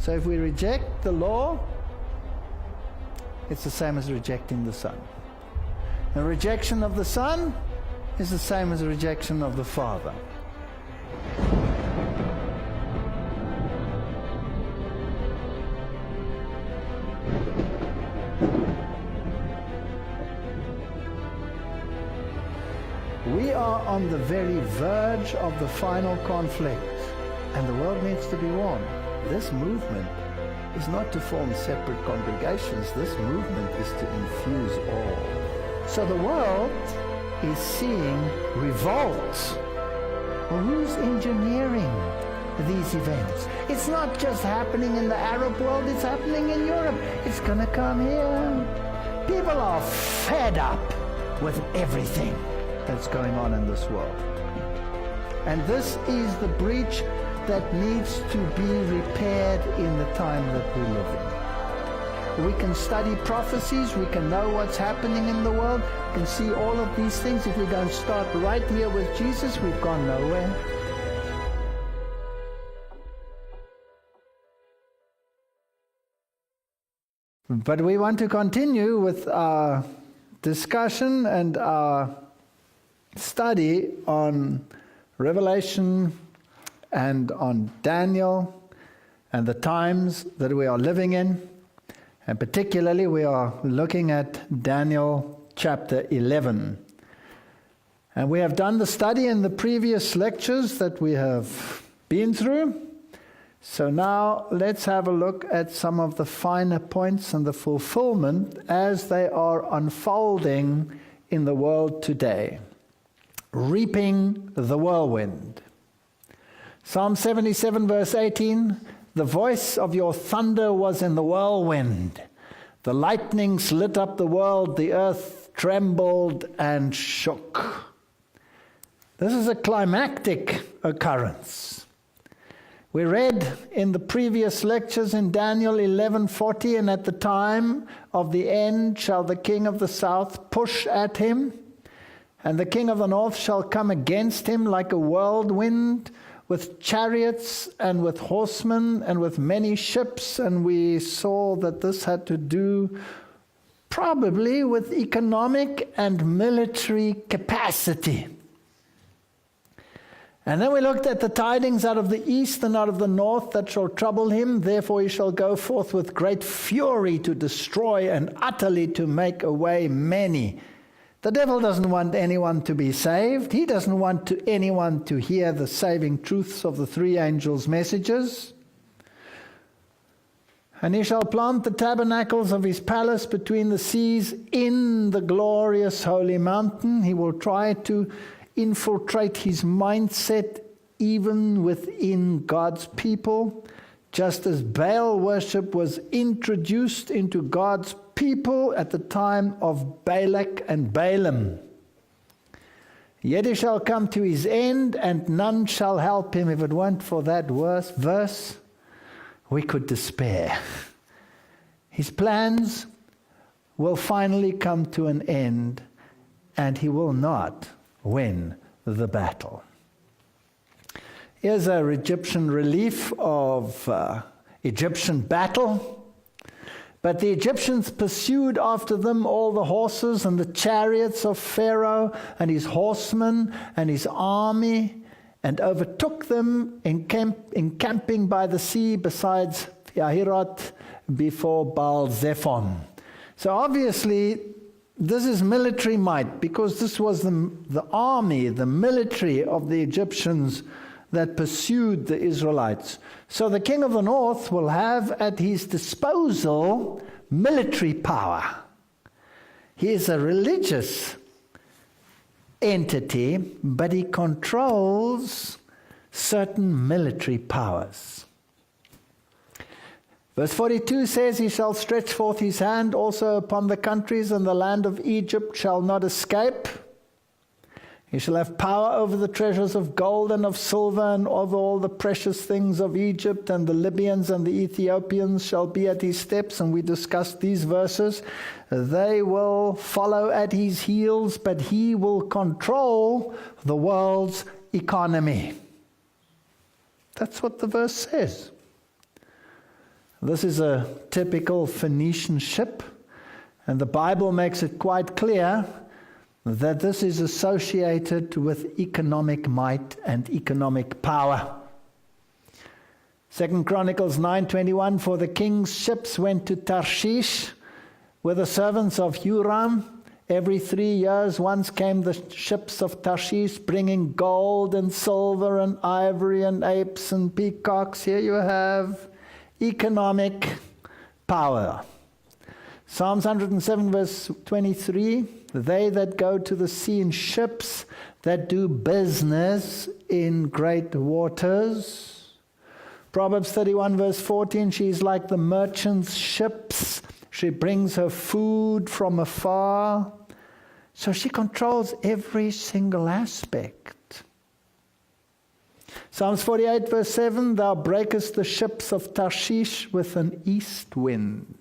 So if we reject the law, it's the same as rejecting the Son. The rejection of the Son is the same as the rejection of the Father. We are on the very verge of the final conflict, and the world needs to be warned. This movement is not to form separate congregations. This movement is to infuse all. So the world is seeing revolt. Well, who's engineering these events? It's not just happening in the Arab world, it's happening in Europe. It's going to come here. People are fed up with everything that's going on in this world. And this is the breach that needs to be repaired in the time that we live in. We can study prophecies, we can know what's happening in the world, we can see all of these things. If we don't start right here with Jesus, we've gone nowhere. But we want to continue with our discussion and our study on Revelation and on Daniel and the times that we are living in. And particularly we are looking at Daniel chapter 11. And we have done the study in the previous lectures that we have been through. So now let's have a look at some of the finer points and the fulfillment as they are unfolding in the world today. Reaping the whirlwind. Psalm 77 verse 18, the voice of your thunder was in the whirlwind. The lightnings lit up the world, the earth trembled and shook. This is a climactic occurrence. We read in the previous lectures in Daniel 11:40, and at the time of the end shall the king of the south push at him, and the king of the north shall come against him like a whirlwind, with chariots and with horsemen and with many ships. And we saw that this had to do probably with economic and military capacity. And then we looked at the tidings out of the east and out of the north that shall trouble him. Therefore he shall go forth with great fury to destroy and utterly to make away many. The devil doesn't want anyone to be saved. He doesn't want anyone to hear the saving truths of the three angels' messages. And he shall plant the tabernacles of his palace between the seas in the glorious holy mountain. He will try to infiltrate his mindset even within God's people, just as Baal worship was introduced into God's people at the time of Balak and Balaam. Yet he shall come to his end, and none shall help him. If it weren't for that verse, we could despair. His plans will finally come to an end, and he will not win the battle. Here's an Egyptian relief of Egyptian battle. But the Egyptians pursued after them all the horses and the chariots of Pharaoh and his horsemen and his army, and overtook them encamping by the sea besides Yahirat before Baal-Zephon. So obviously this is military might, because this was the army, the military of the Egyptians that pursued the Israelites. So the king of the north will have at his disposal military power. He is a religious entity, but he controls certain military powers. Verse 42 says, he shall stretch forth his hand also upon the countries, and the land of Egypt shall not escape. He shall have power over the treasures of gold and of silver, and over all the precious things of Egypt, and the Libyans and the Ethiopians shall be at his steps. And we discussed these verses. They will follow at his heels, but he will control the world's economy. That's what the verse says. This is a typical Phoenician ship, and the Bible makes it quite clear that this is associated with economic might and economic power. 2 Chronicles 9:21, for the king's ships went to Tarshish with the servants of Huram. Every 3 years once came the ships of Tarshish, bringing gold and silver and ivory and apes and peacocks. Here you have economic power. Psalms 107 verse 23, they that go to the sea in ships, that do business in great waters. Proverbs 31 verse 14, she is like the merchant's ships. She brings her food from afar. So she controls every single aspect. Psalms 48 verse 7, thou breakest the ships of Tarshish with an east wind.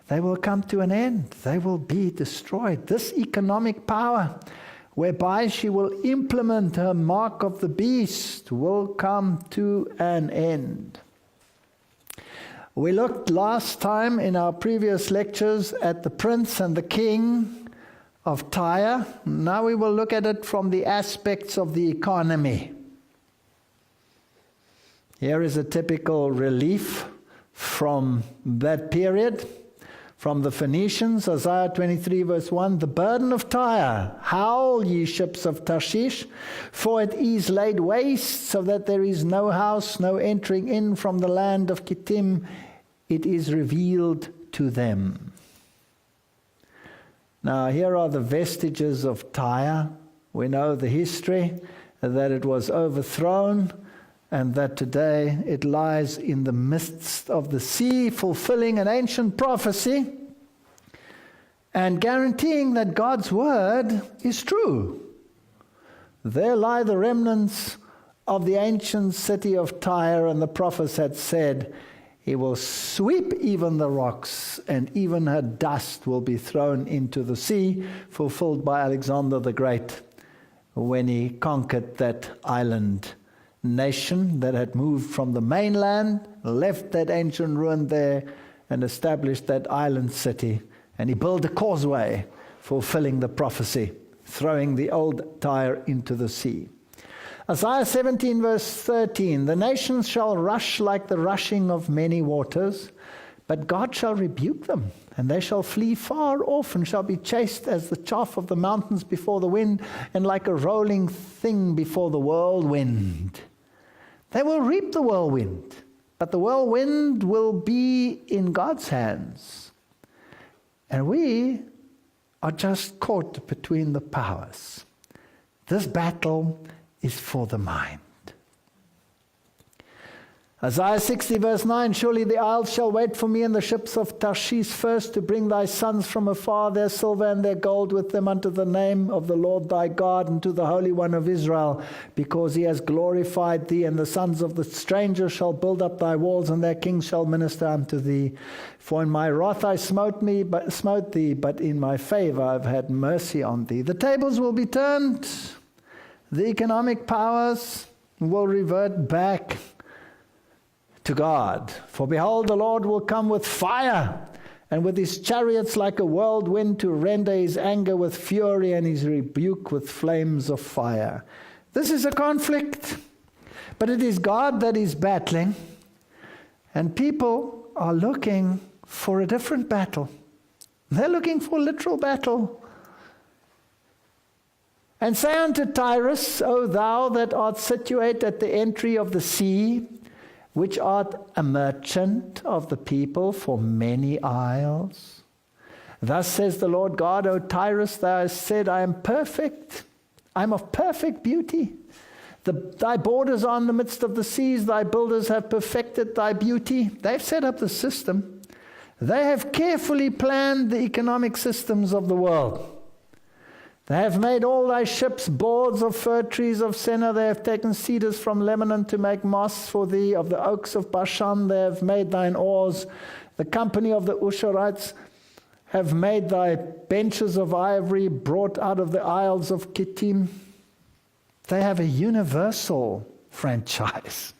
They will come to an end. They will be destroyed. This economic power, whereby she will implement her mark of the beast, will come to an end. We looked last time in our previous lectures at the prince and the king of Tyre. Now we will look at it from the aspects of the economy. Here is a typical relief from that period. From the Phoenicians, Isaiah 23 verse 1, the burden of Tyre, howl ye ships of Tarshish, for it is laid waste, so that there is no house, no entering in from the land of Kittim. It is revealed to them. Now here are the vestiges of Tyre. We know the history, that it was overthrown, and that today it lies in the midst of the sea, fulfilling an ancient prophecy and guaranteeing that God's word is true. There lie the remnants of the ancient city of Tyre, and the prophets had said, he will sweep even the rocks, and even her dust will be thrown into the sea, fulfilled by Alexander the Great when he conquered that island nation that had moved from the mainland, left that ancient ruin there, and established that island city. And he built a causeway, fulfilling the prophecy, throwing the old Tyre into the sea. Isaiah 17 verse 13, the nations shall rush like the rushing of many waters, but God shall rebuke them, and they shall flee far off, and shall be chased as the chaff of the mountains before the wind, and like a rolling thing before the whirlwind. They will reap the whirlwind, but the whirlwind will be in God's hands. And we are just caught between the powers. This battle is for the mind. Isaiah 60 verse 9, surely the isles shall wait for me, and the ships of Tarshish first, to bring thy sons from afar, their silver and their gold with them, unto the name of the Lord thy God, and to the Holy One of Israel, because he has glorified thee. And the sons of the stranger shall build up thy walls, and their kings shall minister unto thee. For in my wrath I smote thee, but in my favor I've had mercy on thee. The tables will be turned. The economic powers will revert back to God. For behold, the Lord will come with fire, and with his chariots like a whirlwind, to render his anger with fury, and his rebuke with flames of fire. This is a conflict, but it is God that is battling, and people are looking for a different battle. They're looking for literal battle. And say unto Tyrus, O thou that art situate at the entry of the sea, which art a merchant of the people for many isles. Thus says the Lord God, O Tyrus, thou hast said, I am perfect, I am of perfect beauty. Thy borders are in the midst of the seas, thy builders have perfected thy beauty. They've set up the system. They have carefully planned the economic systems of the world. They have made all thy ships boards of fir trees of Senir. They have taken cedars from Lebanon to make masts for thee. Of the oaks of Bashan they have made thine oars. The company of the Usharites have made thy benches of ivory, brought out of the isles of Kittim. They have a universal franchise.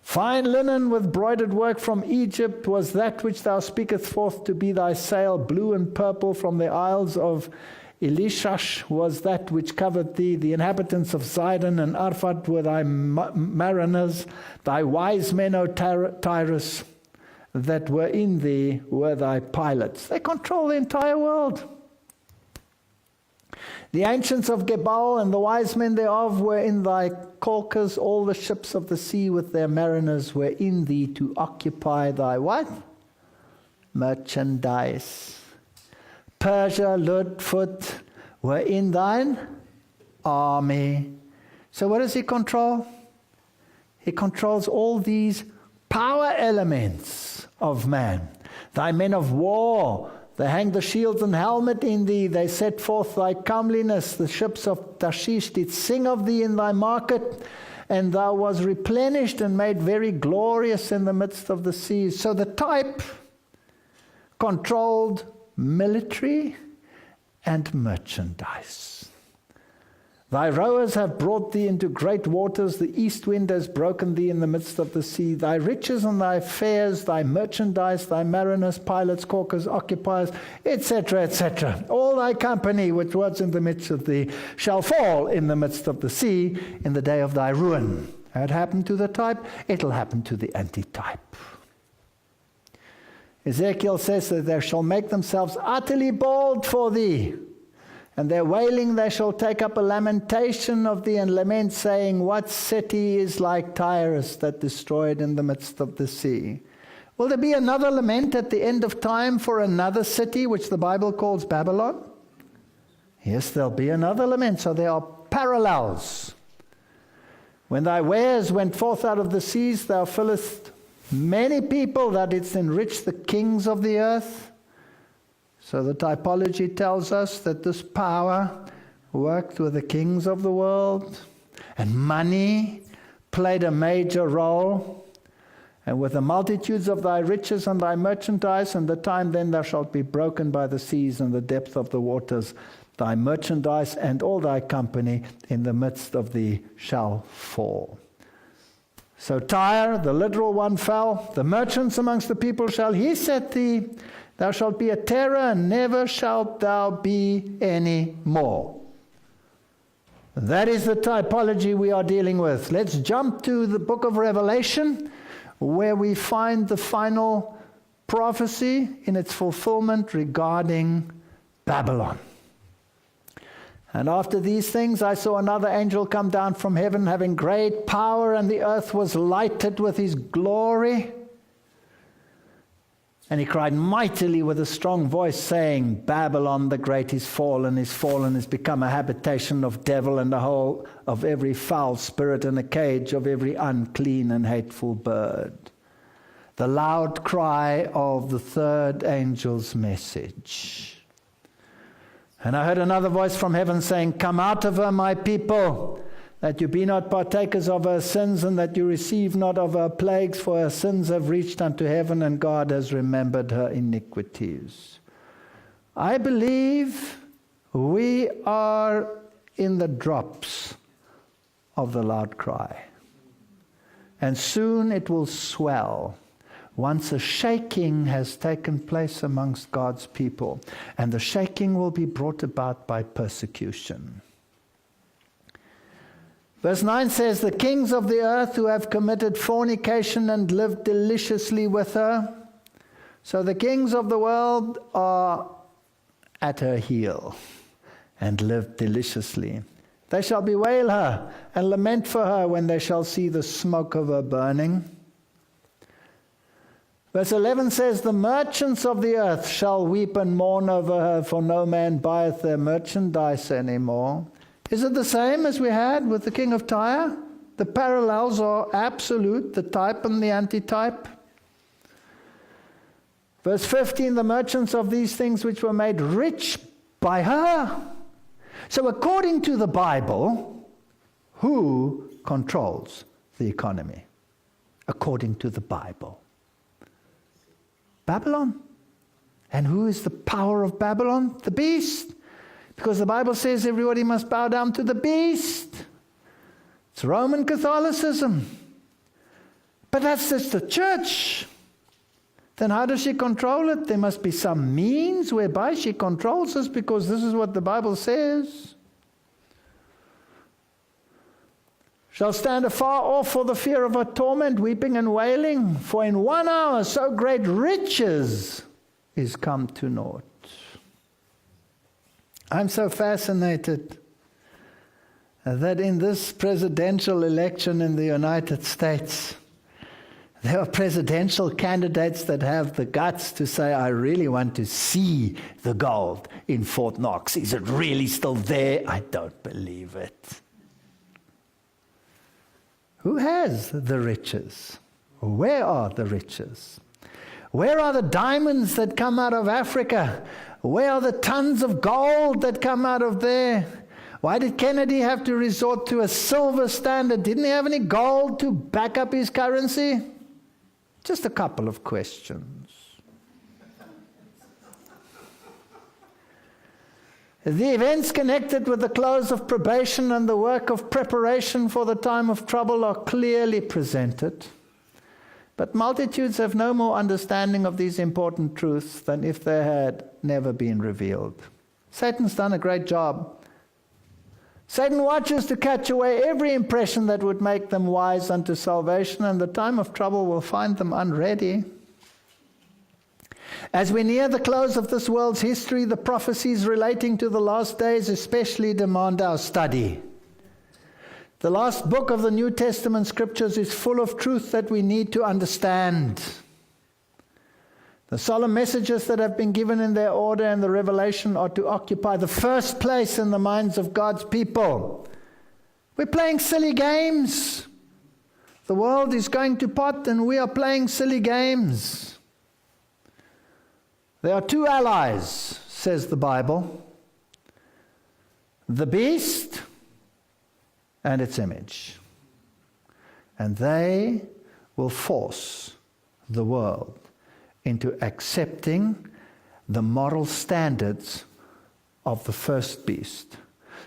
Fine linen with broidered work from Egypt was that which thou speakest forth to be thy sail. Blue and purple from the isles of Elishash was that which covered thee. The inhabitants of Zidon and Arphat were thy mariners. Thy wise men, O Tyrus, that were in thee were thy pilots. They control the entire world. The ancients of Gebal and the wise men thereof were in thy caulkers. All the ships of the sea with their mariners were in thee to occupy thy what? Merchandise. Persia, Lud, Phut were in thine army. So what does he control? He controls all these power elements of man. Thy men of war, they hang the shield and helmet in thee. They set forth thy comeliness. The ships of Tarshish did sing of thee in thy market. And thou was replenished and made very glorious in the midst of the seas. So the type controlled military and merchandise. Thy rowers have brought thee into great waters. The east wind has broken thee in the midst of the sea. Thy riches and thy fares, thy merchandise, thy mariners, pilots, caulkers, occupiers, etc., etc. All thy company which was in the midst of thee shall fall in the midst of the sea in the day of thy ruin. It happened to the type, it'll happen to the antitype. Ezekiel says that they shall make themselves utterly bald for thee. And their wailing they shall take up a lamentation of thee and lament, saying, what city is like Tyrus that destroyed in the midst of the sea? Will there be another lament at the end of time for another city, which the Bible calls Babylon? Yes, there'll be another lament. So there are parallels. When thy wares went forth out of the seas, thou fillest many people, that didst enrich the kings of the earth. So the typology tells us that this power worked with the kings of the world, and money played a major role. And with the multitudes of thy riches and thy merchandise, and the time then thou shalt be broken by the seas and the depth of the waters, thy merchandise and all thy company in the midst of thee shall fall. So Tyre, the literal one, fell. The merchants amongst the people shall he set thee. Thou shalt be a terror, and never shalt thou be any more. That is the typology we are dealing with. Let's jump to the book of Revelation, where we find the final prophecy in its fulfillment regarding Babylon. And after these things I saw another angel come down from heaven, having great power, and the earth was lighted with his glory. And he cried mightily with a strong voice, saying, Babylon the great is fallen, is become a habitation of devil, and a hole of every foul spirit, and a cage of every unclean and hateful bird. The loud cry of the third angel's message. And I heard another voice from heaven saying, Come out of her, my people, that you be not partakers of her sins, and that you receive not of her plagues, for her sins have reached unto heaven, and God has remembered her iniquities. I believe we are in the drops of the loud cry. And soon it will swell, once a shaking has taken place amongst God's people. And the shaking will be brought about by persecution. Verse 9 says, The kings of the earth who have committed fornication and lived deliciously with her. So the kings of the world are at her heel and live deliciously. They shall bewail her and lament for her when they shall see the smoke of her burning. Verse 11 says, The merchants of the earth shall weep and mourn over her, for no man buyeth their merchandise anymore. Is it the same as we had with the king of Tyre? The parallels are absolute, the type and the antitype. Verse 15, the merchants of these things which were made rich by her. So according to the Bible, who controls the economy? According to the Bible. Babylon. And who is the power of Babylon? The beast. Because the Bible says everybody must bow down to the beast. It's Roman Catholicism. But that's just the church. Then how does she control it? There must be some means whereby she controls us, because this is what the Bible says. Shall stand afar off for the fear of her torment, weeping and wailing, for in 1 hour so great riches is come to naught. I'm so fascinated that in this presidential election in the United States, there are presidential candidates that have the guts to say, I really want to see the gold in Fort Knox. Is it really still there? I don't believe it. Who has the riches? Where are the riches? Where are the diamonds that come out of Africa? Where are the tons of gold that come out of there? Why did Kennedy have to resort to a silver standard? Didn't he have any gold to back up his currency? Just a couple of questions. The events connected with the close of probation and the work of preparation for the time of trouble are clearly presented. But multitudes have no more understanding of these important truths than if they had never been revealed. Satan's done a great job. Satan watches to catch away every impression that would make them wise unto salvation, and the time of trouble will find them unready. As we near the close of this world's history, the prophecies relating to the last days especially demand our study. The last book of the New Testament scriptures is full of truth that we need to understand. The solemn messages that have been given in their order and the revelation are to occupy the first place in the minds of God's people. We're playing silly games. The world is going to pot and we are playing silly games. There are two allies, says the Bible: the beast and its image. And they will force the world into accepting the moral standards of the first beast,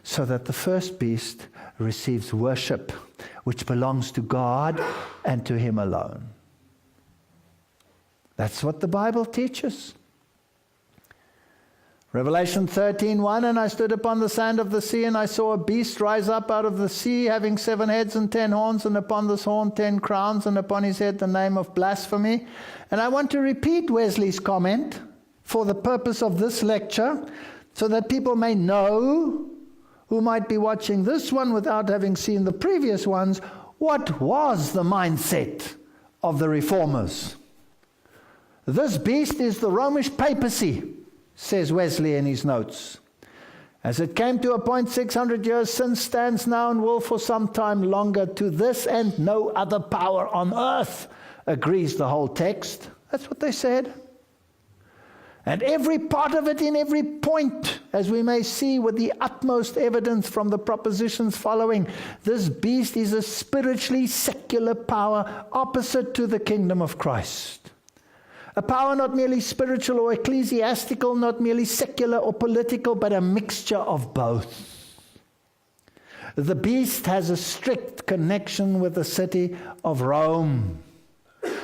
so that the first beast receives worship which belongs to God and to Him alone. That's what the Bible teaches. Revelation 13:1, and I stood upon the sand of the sea, and I saw a beast rise up out of the sea, having 7 heads and 10 horns, and upon this horn 10 crowns, and upon his head the name of blasphemy. And I want to repeat Wesley's comment for the purpose of this lecture, so that people may know, who might be watching this one without having seen the previous ones, what was the mindset of the reformers. This beast is the Romish papacy, says Wesley in his notes. As it came to a point 600 years since, stands now, and will for some time longer, to this and no other power on earth, agrees the whole text. That's what they said. And every part of it in every point, as we may see with the utmost evidence from the propositions following, this beast is a spiritually secular power opposite to the kingdom of Christ. A power not merely spiritual or ecclesiastical, not merely secular or political, but a mixture of both. The beast has a strict connection with the city of Rome.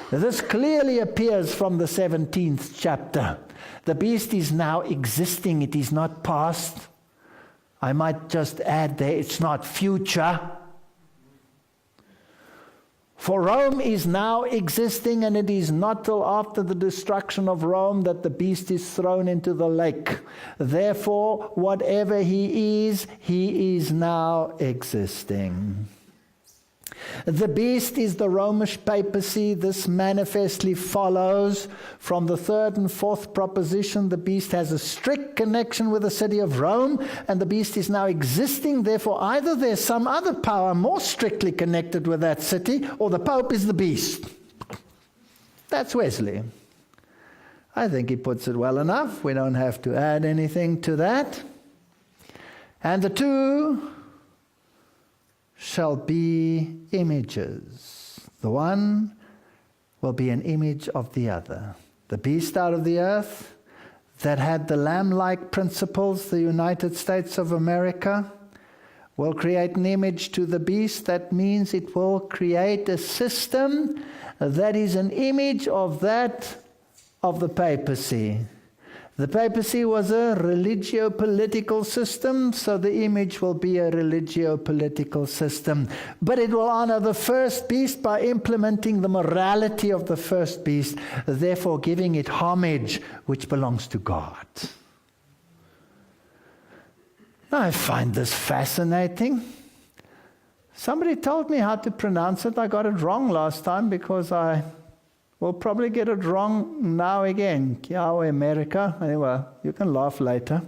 This clearly appears from the 17th chapter. The beast is now existing. It is not past. I might just add there, it's not future. For Rome is now existing, and it is not till after the destruction of Rome that the beast is thrown into the lake. Therefore, whatever he is now existing. The beast is the Romish papacy. This manifestly follows from the third and fourth proposition. The beast has a strict connection with the city of Rome, and the beast is now existing. Therefore, either there's some other power more strictly connected with that city, or the Pope is the beast. That's Wesley. I think he puts it well enough. We don't have to add anything to that. And the two shall be images. The one will be an image of the other. The beast out of the earth that had the lamb-like principles, the United States of America, will create an image to the beast. That means it will create a system that is an image of that of the papacy. The papacy was a religio-political system, so the image will be a religio-political system. But it will honor the first beast by implementing the morality of the first beast, therefore giving it homage, which belongs to God. I find this fascinating. Somebody told me how to pronounce it. I got it wrong last time because I will probably get it wrong now again. Yahweh America. Anyway, you can laugh later.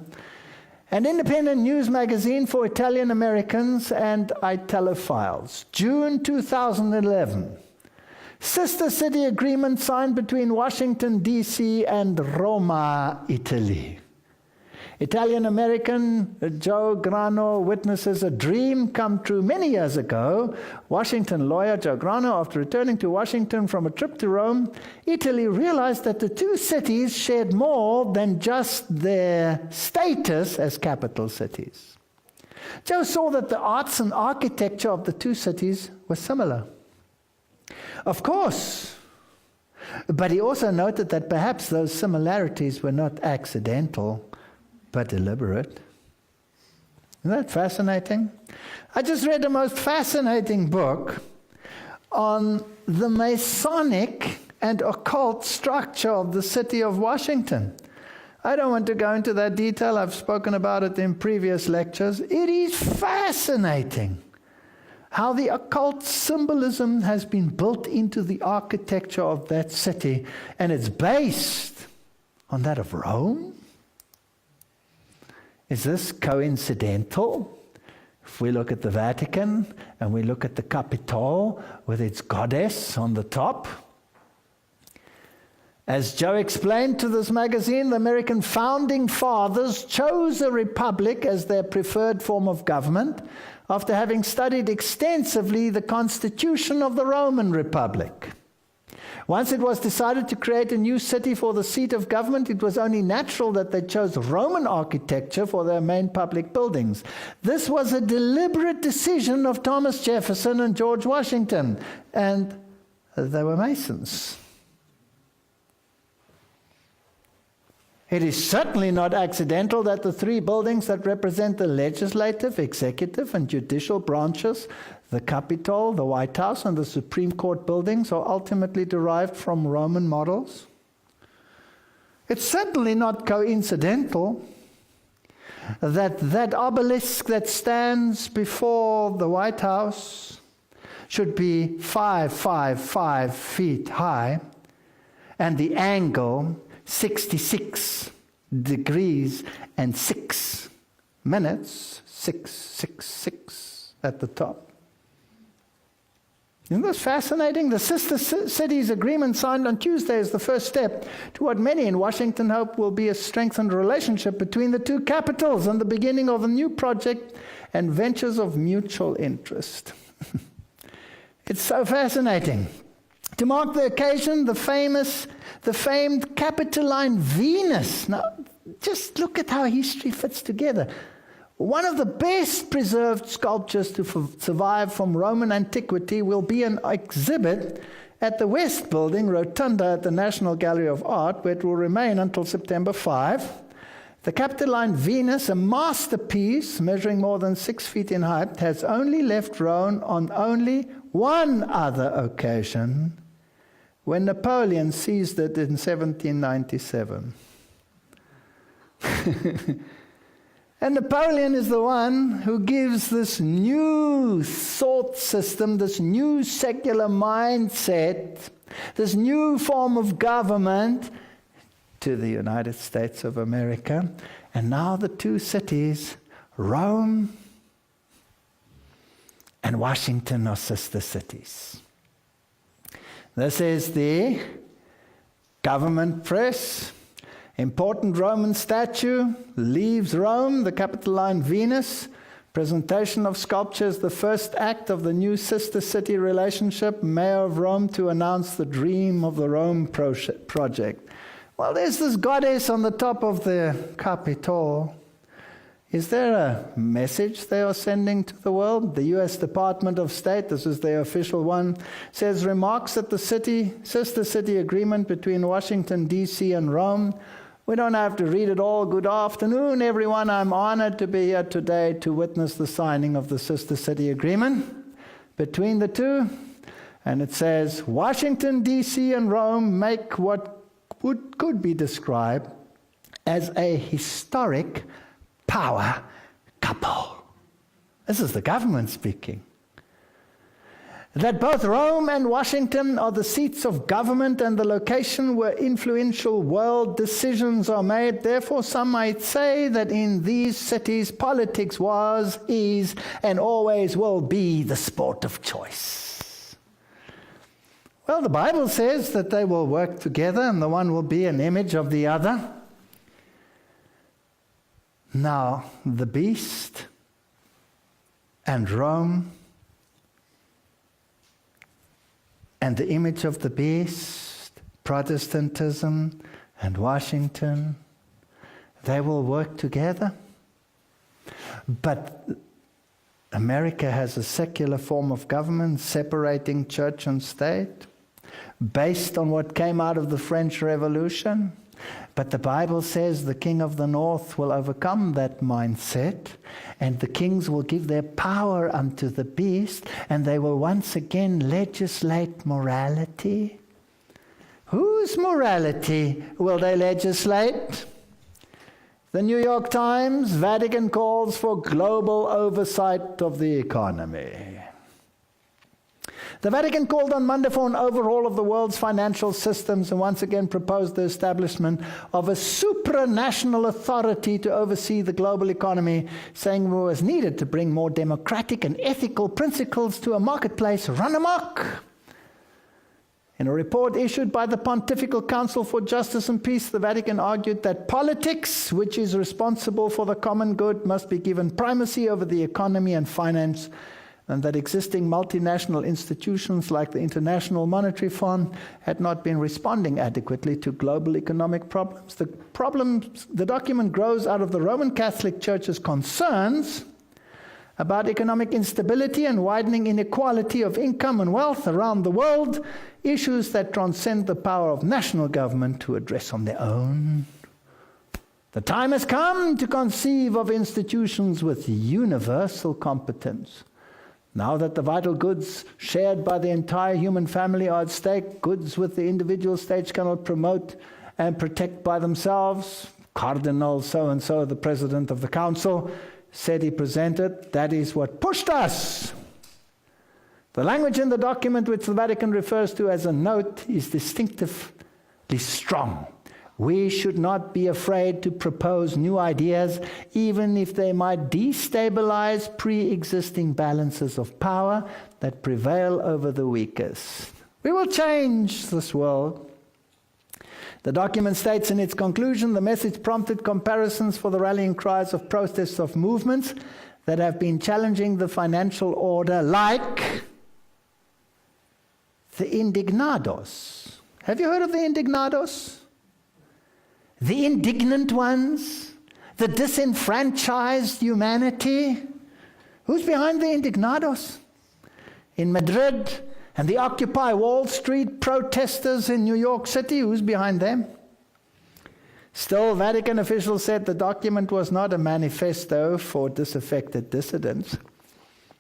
An independent news magazine for Italian Americans and Italophiles. June 2011. Sister city agreement signed between Washington, D.C. and Roma, Italy. Italian-American Joe Grano witnesses a dream come true many years ago. Washington lawyer Joe Grano, after returning to Washington from a trip to Rome, Italy, realized that the two cities shared more than just their status as capital cities. Joe saw that the arts and architecture of the two cities were similar. Of course, but he also noted that perhaps those similarities were not accidental, but deliberate. Isn't that fascinating? I just read the most fascinating book on the Masonic and occult structure of the city of Washington. I don't want to go into that detail. I've spoken about it in previous lectures. It is fascinating how the occult symbolism has been built into the architecture of that city, and it's based on that of Rome. Is this coincidental? If we look at the Vatican and we look at the Capitol with its goddess on the top. As Joe explained to this magazine, the American founding fathers chose a republic as their preferred form of government after having studied extensively the constitution of the Roman Republic. Once it was decided to create a new city for the seat of government, it was only natural that they chose Roman architecture for their main public buildings. This was a deliberate decision of Thomas Jefferson and George Washington, and they were Masons. It is certainly not accidental that the three buildings that represent the legislative, executive, and judicial branches, the Capitol, the White House, and the Supreme Court buildings, are ultimately derived from Roman models. It's certainly not coincidental that that obelisk that stands before the White House should be 5 feet high, and the angle 66 degrees and 6 minutes, 666 at the top. Isn't this fascinating? The sister cities agreement signed on Tuesday is the first step to what many in Washington hope will be a strengthened relationship between the two capitals and the beginning of a new project and ventures of mutual interest. It's so fascinating. To mark the occasion, the famed Capitoline Venus. Now, just look at how history fits together. One of the best preserved sculptures to survive from Roman antiquity will be an exhibit at the West Building, Rotunda at the National Gallery of Art, where it will remain until September 5. The Capitoline Venus, a masterpiece measuring more than 6 feet in height, has only left Rome on only one other occasion, when Napoleon seized it in 1797. And Napoleon is the one who gives this new thought system, this new secular mindset, this new form of government to the United States of America. And now the two cities, Rome and Washington, are sister cities. This is the government press. Important Roman statue leaves Rome, the Capitoline Venus. Presentation of sculpture is the first act of the new sister city relationship. Mayor of Rome to announce the dream of the Rome project. Well, there's this goddess on the top of the Capitol. Is there a message they are sending to the world? The U.S. Department of State, this is their official one, says remarks that the sister city agreement between Washington, D.C. and Rome. We don't have to read it all. Good afternoon, everyone. I'm honored to be here today to witness the signing of the sister city agreement between the two. And it says, Washington, D.C. and Rome make what could be described as a historic power couple. This is the government speaking. That both Rome and Washington are the seats of government and the location where influential world decisions are made. Therefore, some might say that in these cities, politics was, is, and always will be the sport of choice. Well, the Bible says that they will work together and the one will be an image of the other. Now, the beast and Rome and the image of the beast, Protestantism and Washington, they will work together. But America has a secular form of government separating church and state based on what came out of the French Revolution. But the Bible says the king of the north will overcome that mindset, and the kings will give their power unto the beast, and they will once again legislate morality. Whose morality will they legislate? The New York Times, Vatican calls for global oversight of the economy. The Vatican called on Monday for an overhaul of the world's financial systems and once again proposed the establishment of a supranational authority to oversee the global economy, saying it was needed to bring more democratic and ethical principles to a marketplace run amok. In a report issued by the Pontifical Council for Justice and Peace, the Vatican argued that politics, which is responsible for the common good, must be given primacy over the economy and finance, and that existing multinational institutions like the International Monetary Fund had not been responding adequately to global economic problems. The document grows out of the Roman Catholic Church's concerns about economic instability and widening inequality of income and wealth around the world, issues that transcend the power of national government to address on their own. The time has come to conceive of institutions with universal competence. Now that the vital goods shared by the entire human family are at stake, goods which the individual states cannot promote and protect by themselves, Cardinal so-and-so, the president of the council, said he presented, that is what pushed us. The language in the document which the Vatican refers to as a note is distinctively strong. We should not be afraid to propose new ideas, even if they might destabilize pre-existing balances of power that prevail over the weakest. We will change this world. The document states in its conclusion, the message prompted comparisons for the rallying cries of protests of movements that have been challenging the financial order, like the indignados. Have you heard of the indignados? The indignant ones, the disenfranchised humanity. Who's behind the indignados? In Madrid, and the Occupy Wall Street protesters in New York City, who's behind them? Still, Vatican officials said the document was not a manifesto for disaffected dissidents.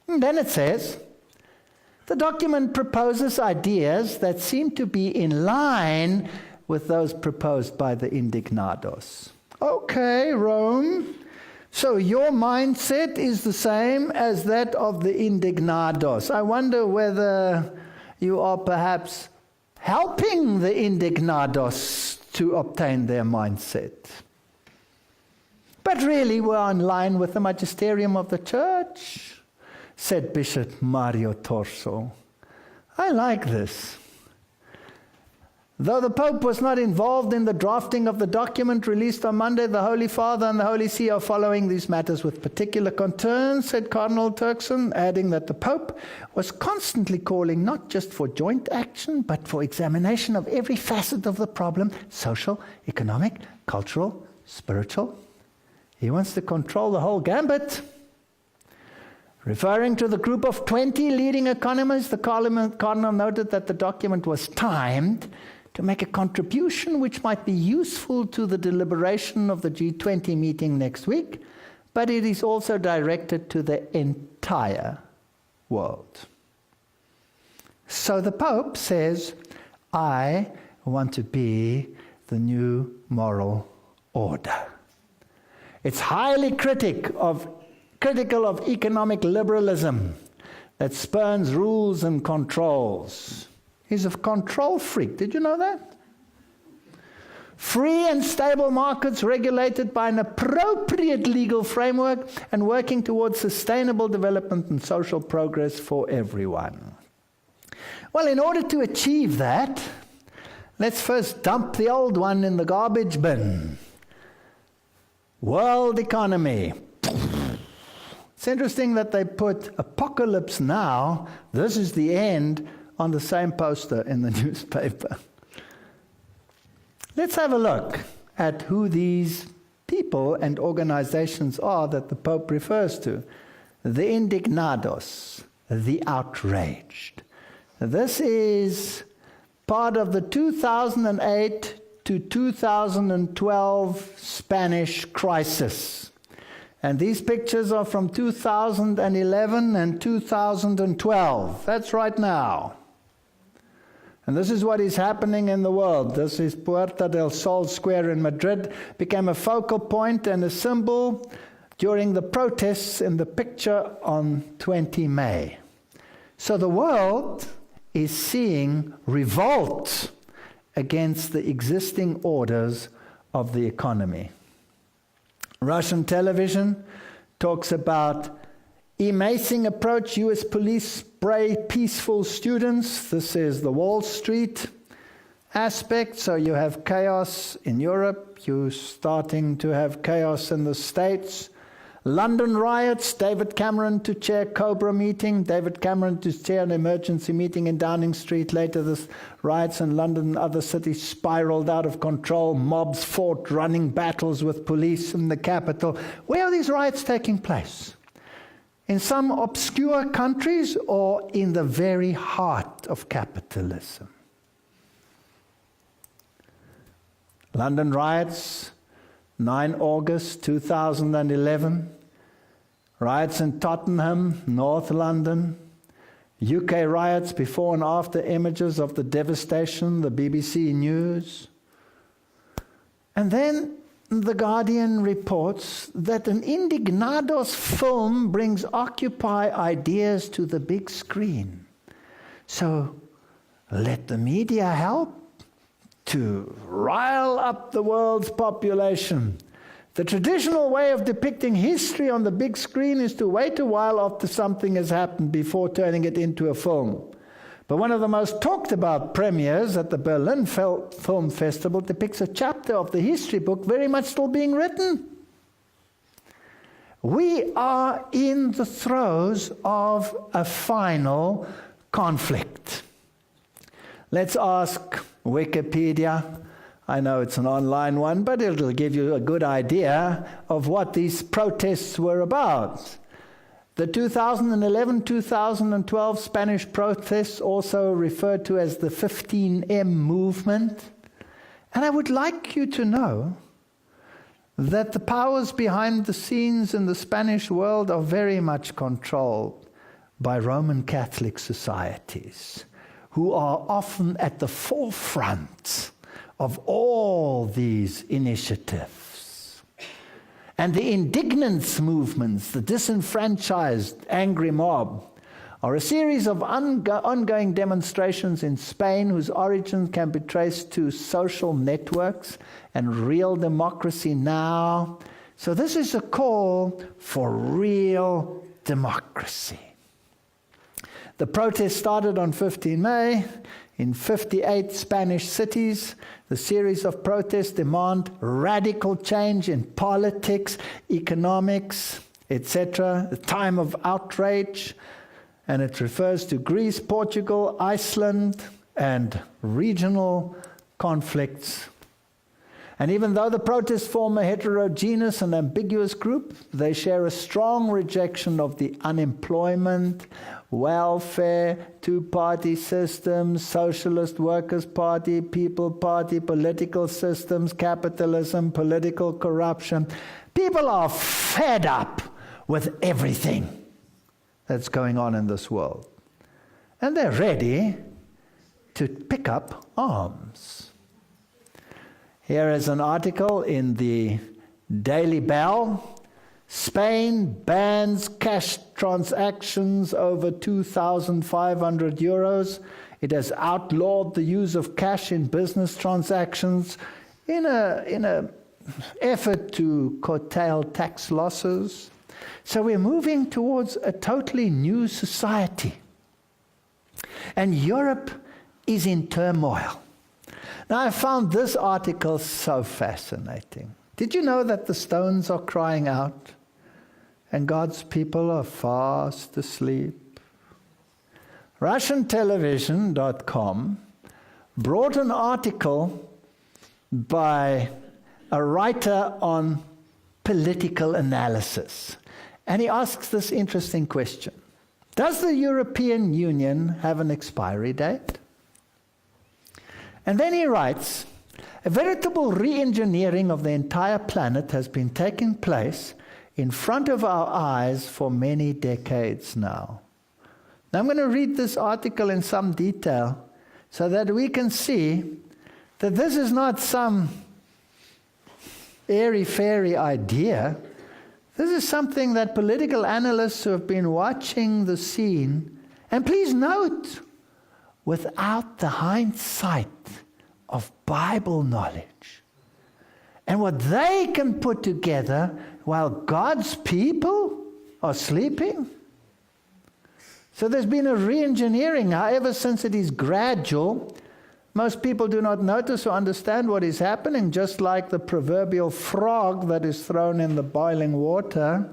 And then it says, the document proposes ideas that seem to be in line with those proposed by the indignados. Okay, Rome, so your mindset is the same as that of the indignados. I wonder whether you are perhaps helping the indignados to obtain their mindset. But really we're in line with the magisterium of the church, said Bishop Mario Torso. I like this. Though the Pope was not involved in the drafting of the document released on Monday, the Holy Father and the Holy See are following these matters with particular concern, said Cardinal Turkson, adding that the Pope was constantly calling not just for joint action, but for examination of every facet of the problem, social, economic, cultural, spiritual. He wants to control the whole gambit. Referring to the group of 20 leading economists, the Cardinal noted that the document was timed to make a contribution which might be useful to the deliberation of the G20 meeting next week, but it is also directed to the entire world. So the Pope says, I want to be the new moral order. It's highly critical of economic liberalism that spurns rules and controls. He's a control freak. Did you know that? Free and stable markets regulated by an appropriate legal framework and working towards sustainable development and social progress for everyone. Well, in order to achieve that, let's first dump the old one in the garbage bin. World economy. It's interesting that they put apocalypse now, this is the end, on the same poster in the newspaper. Let's have a look at who these people and organizations are that the Pope refers to. The indignados, the outraged. This is part of the 2008 to 2012 Spanish crisis. And these pictures are from 2011 and 2012. That's right now. And this is what is happening in the world. This is Puerta del Sol Square in Madrid, became a focal point and a symbol during the protests in the picture on 20 May. So the world is seeing revolt against the existing orders of the economy. Russian television talks about emacing approach, US police spray peaceful students. This is the Wall Street aspect. So you have chaos in Europe, you're starting to have chaos in the States. London riots, David Cameron to chair Cobra meeting, David Cameron to chair an emergency meeting in Downing Street. Later, the riots in London and other cities spiraled out of control. Mobs fought running battles with police in the capital. Where are these riots taking place? In some obscure countries or in the very heart of capitalism? London riots, 9 August 2011. Riots in Tottenham, North London. UK riots, before and after images of the devastation, the BBC News. And then The Guardian reports that an Indignados film brings Occupy ideas to the big screen. So let the media help to rile up the world's population. The traditional way of depicting history on the big screen is to wait a while after something has happened before turning it into a film. But one of the most talked about premieres at the Berlin Film Festival depicts a chapter of the history book very much still being written. We are in the throes of a final conflict. Let's ask Wikipedia. I know it's an online one, but it'll give you a good idea of what these protests were about. The 2011-2012 Spanish protests, also referred to as the 15M movement. And I would like you to know that the powers behind the scenes in the Spanish world are very much controlled by Roman Catholic societies, who are often at the forefront of all these initiatives. And the indignance movements, the disenfranchised, angry mob, are a series of ongoing demonstrations in Spain whose origins can be traced to social networks and real democracy now. So this is a call for real democracy. The protest started on 15 May in 58 Spanish cities. The series of protests demand radical change in politics, economics, etc. A time of outrage. And it refers to Greece, Portugal, Iceland, and regional conflicts. And even though the protests form a heterogeneous and ambiguous group, they share a strong rejection of the unemployment, welfare, two-party systems, socialist workers' party, people party, political systems, capitalism, political corruption. People are fed up with everything that's going on in this world. And they're ready to pick up arms. Here is an article in the Daily Bell. Spain bans cash transactions over 2,500 euros. It has outlawed the use of cash in business transactions in an effort to curtail tax losses. So we're moving towards a totally new society. And Europe is in turmoil. Now, I found this article so fascinating. Did you know that the stones are crying out and God's people are fast asleep? RussianTelevision.com brought an article by a writer on political analysis. And he asks this interesting question. Does the European Union have an expiry date? And then he writes, a veritable re-engineering of the entire planet has been taking place in front of our eyes for many decades now. Now I'm going to read this article in some detail so that we can see that this is not some airy-fairy idea. This is something that political analysts who have been watching the scene, and please note, without the hindsight of Bible knowledge, and what they can put together while God's people are sleeping. So there's been a re-engineering. However, since it is gradual, most people do not notice or understand what is happening, just like the proverbial frog that is thrown in the boiling water.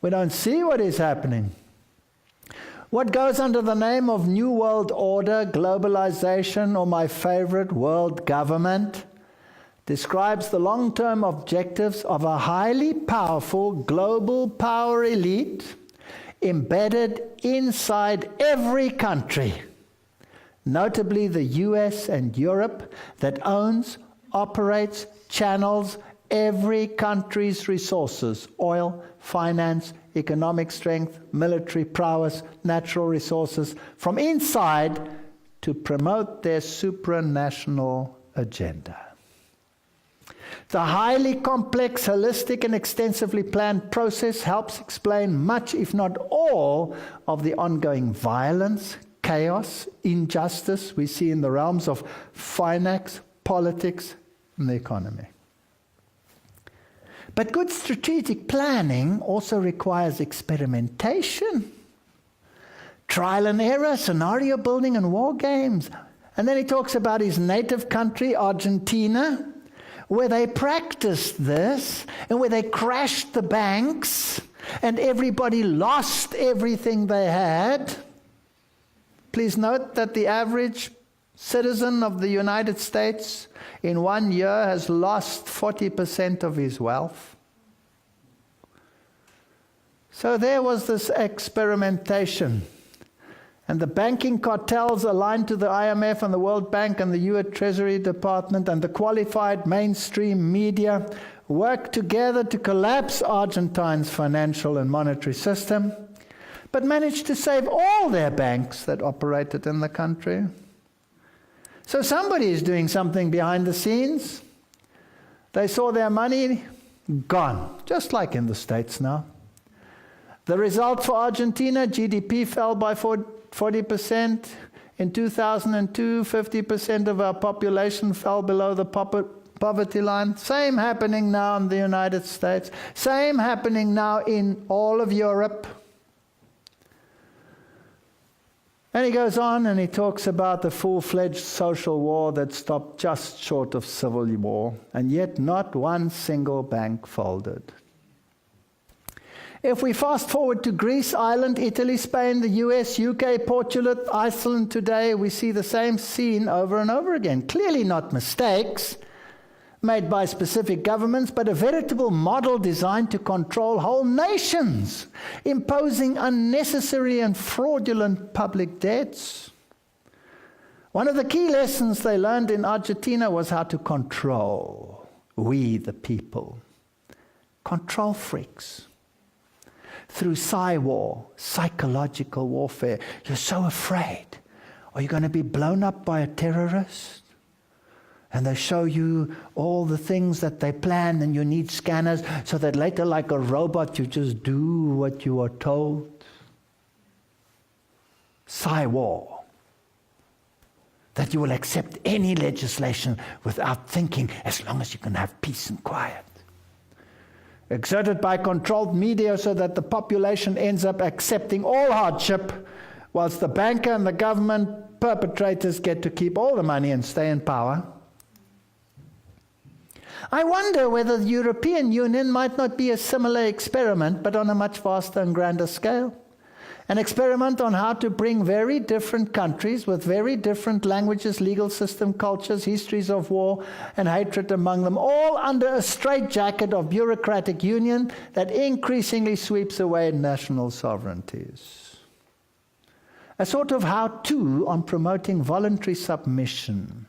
We don't see what is happening. What goes under the name of New World Order, globalization, or my favorite, world government, describes the long-term objectives of a highly powerful global power elite embedded inside every country, notably the US and Europe, that owns, operates, channels every country's resources: oil, finance, economic strength, military prowess, natural resources, from inside to promote their supranational agenda. The highly complex, holistic, and extensively planned process helps explain much, if not all, of the ongoing violence, chaos, injustice we see in the realms of finance, politics, and the economy. But good strategic planning also requires experimentation, trial and error, scenario building, and war games. And then he talks about his native country, Argentina, where they practiced this and where they crashed the banks and everybody lost everything they had. Please note that the average citizen of the United States in 1 year has lost 40% of his wealth. So there was this experimentation. And the banking cartels aligned to the IMF and the World Bank and the US Treasury Department and the qualified mainstream media worked together to collapse Argentine's financial and monetary system, but managed to save all their banks that operated in the country. So somebody is doing something behind the scenes. They saw their money gone, just like in the States now. The result for Argentina, GDP fell by 40%. In 2002, 50% of our population fell below the poverty line. Same happening now in the United States. Same happening now in all of Europe. And he goes on and he talks about the full-fledged social war that stopped just short of civil war, and yet not one single bank folded. If we fast forward to Greece, Ireland, Italy, Spain, the US, UK, Portugal, Iceland today, we see the same scene over and over again. Clearly not mistakes, made by specific governments, but a veritable model designed to control whole nations, imposing unnecessary and fraudulent public debts. One of the key lessons they learned in Argentina was how to control we, the people. Control freaks. Through war, psychological warfare. You're so afraid. Are you going to be blown up by a terrorist? And they show you all the things that they plan, and you need scanners so that later, like a robot, you just do what you are told. War. That you will accept any legislation without thinking, as long as you can have peace and quiet. Exerted by controlled media so that the population ends up accepting all hardship, whilst the banker and the government perpetrators get to keep all the money and stay in power. I wonder whether the European Union might not be a similar experiment, but on a much vaster and grander scale. An experiment on how to bring very different countries with very different languages, legal system, cultures, histories of war and hatred among them, all under a straitjacket of bureaucratic union that increasingly sweeps away national sovereignties. A sort of how-to on promoting voluntary submission,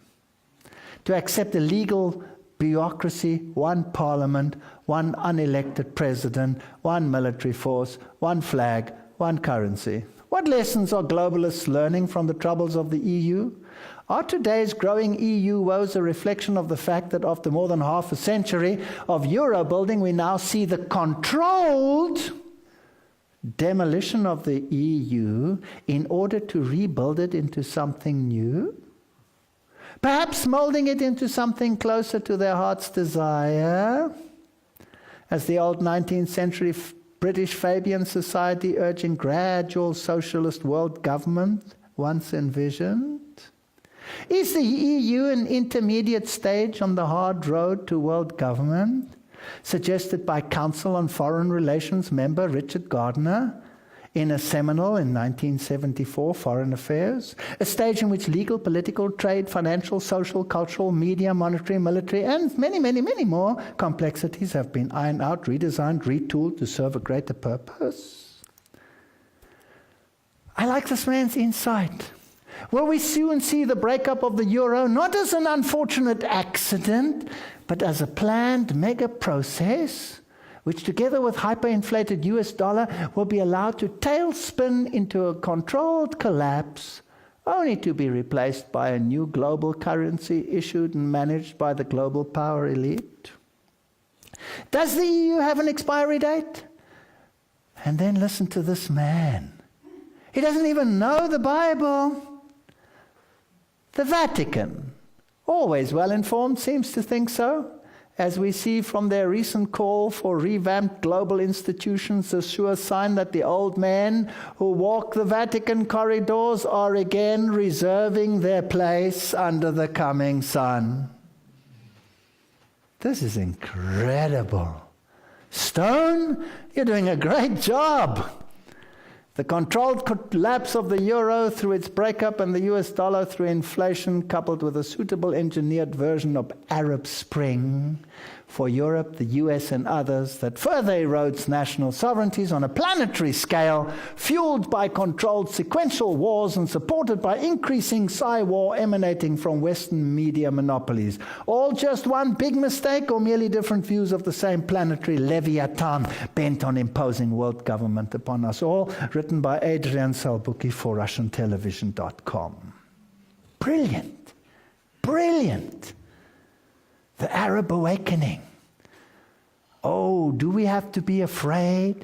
to accept a legal bureaucracy, one parliament, one unelected president, one military force, one flag, one currency. What lessons are globalists learning from the troubles of the EU? Are today's growing EU woes a reflection of the fact that after more than half a century of Euro building, we now see the controlled demolition of the EU in order to rebuild it into something new? Perhaps molding it into something closer to their heart's desire, as the old 19th century British Fabian Society urging gradual socialist world government once envisioned? Is the EU an intermediate stage on the hard road to world government, suggested by Council on Foreign Relations member Richard Gardner in a seminal in 1974, Foreign Affairs, a stage in which legal, political, trade, financial, social, cultural, media, monetary, military, and many, many, many more complexities have been ironed out, redesigned, retooled to serve a greater purpose? I like this man's insight. Will we soon see the breakup of the euro, not as an unfortunate accident, but as a planned mega process, which together with hyperinflated US dollar will be allowed to tailspin into a controlled collapse, only to be replaced by a new global currency issued and managed by the global power elite? Does the EU have an expiry date? And then listen to this man. He doesn't even know the Bible. The Vatican, always well informed, seems to think so, as we see from their recent call for revamped global institutions, a sure sign that the old men who walk the Vatican corridors are again reserving their place under the coming sun. This is incredible. Stone, you're doing a great job. The controlled collapse of the euro through its breakup and the US dollar through inflation, coupled with a suitable engineered version of Arab Spring for Europe, the US and others, that further erodes national sovereignties on a planetary scale, fueled by controlled sequential wars and supported by increasing war emanating from Western media monopolies. All just one big mistake, or merely different views of the same planetary leviathan bent on imposing world government upon us all? Written by Adrian Salbuki for RussianTelevision.com. Brilliant. Brilliant. The Arab awakening. Oh, do we have to be afraid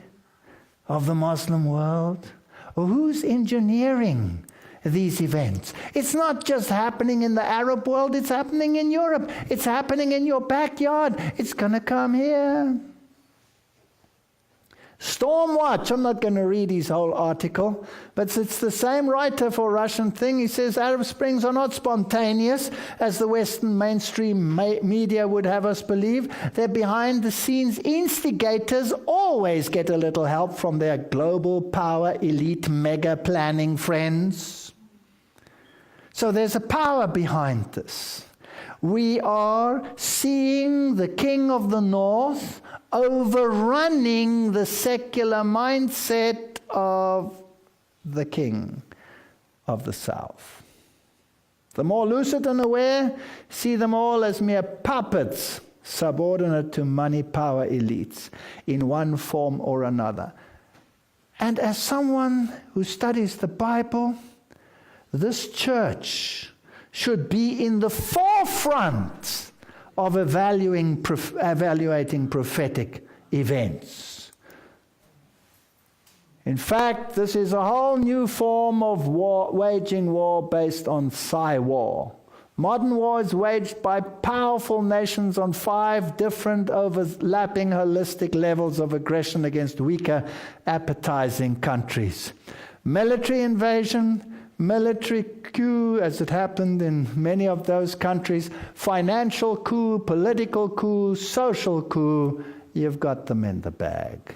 of the Muslim world? Or who's engineering these events? It's not just happening in the Arab world, it's happening in Europe. It's happening in your backyard. It's going to come here. Stormwatch, I'm not going to read his whole article, but it's the same writer for Russian thing. He says Arab Springs are not spontaneous, as the Western mainstream media would have us believe. They're behind-the-scenes instigators, always get a little help from their global power elite mega planning friends. So there's a power behind this. We are seeing the king of the north overrunning the secular mindset of the king of the south. The more lucid and aware see them all as mere puppets subordinate to money power elites in one form or another. And as someone who studies the Bible, this church should be in the forefront of evaluating prophetic events. In fact, this is a whole new form of war, waging war based on war. Modern war is waged by powerful nations on 5 different overlapping holistic levels of aggression against weaker, appetizing countries. Military invasion, military coup, as it happened in many of those countries, financial coup, political coup, social coup, you've got them in the bag.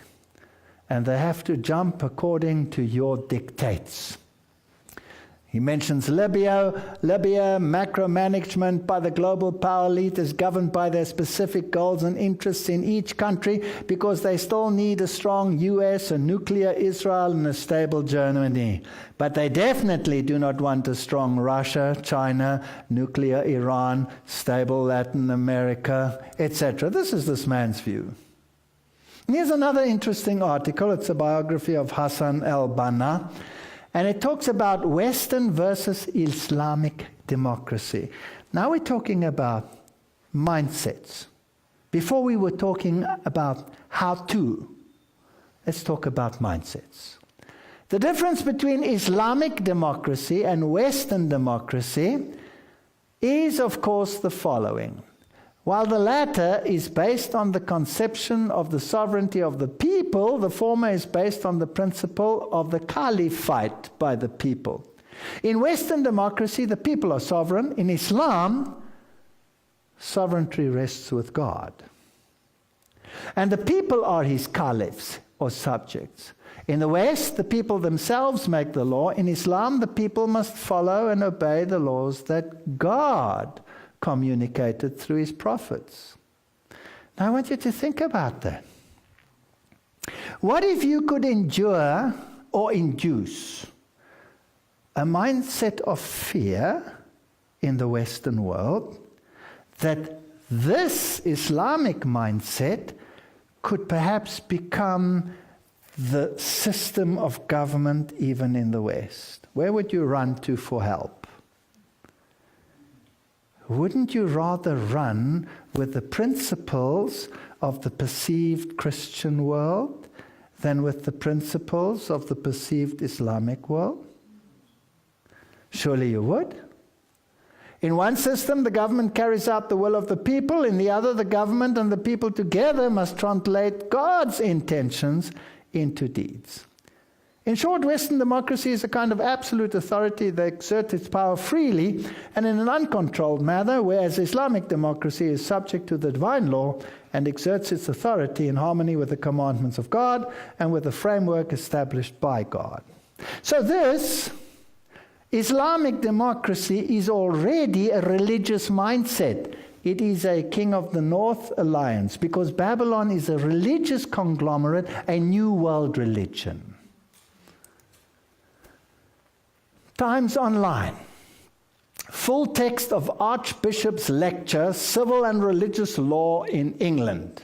And they have to jump according to your dictates. He mentions Libya, macro-management by the global power elite is governed by their specific goals and interests in each country because they still need a strong US, a nuclear Israel, and a stable Germany. But they definitely do not want a strong Russia, China, nuclear Iran, stable Latin America, etc. This is this man's view. And here's another interesting article. It's a biography of Hassan al-Banna. And it talks about Western versus Islamic democracy. Now we're talking about mindsets. Before we were talking about how to. Let's talk about mindsets. The difference between Islamic democracy and Western democracy is, of course, the following. While the latter is based on the conception of the sovereignty of the people, the former is based on the principle of the caliphate by the people. In Western democracy, the people are sovereign. In Islam, sovereignty rests with God. And the people are his caliphs, or subjects. In the West, the people themselves make the law. In Islam, the people must follow and obey the laws that God communicated through his prophets. Now I want you to think about that. What if you could endure or induce a mindset of fear in the Western world that this Islamic mindset could perhaps become the system of government even in the West? Where would you run to for help? Wouldn't you rather run with the principles of the perceived Christian world than with the principles of the perceived Islamic world? Surely you would. In one system, the government carries out the will of the people. In the other, the government and the people together must translate God's intentions into deeds. In short, Western democracy is a kind of absolute authority that exerts its power freely and in an uncontrolled manner, whereas Islamic democracy is subject to the divine law and exerts its authority in harmony with the commandments of God and with the framework established by God. So this Islamic democracy is already a religious mindset. It is a King of the North alliance because Babylon is a religious conglomerate, a new world religion. Times Online. Full text of Archbishop's lecture, Civil and Religious Law in England.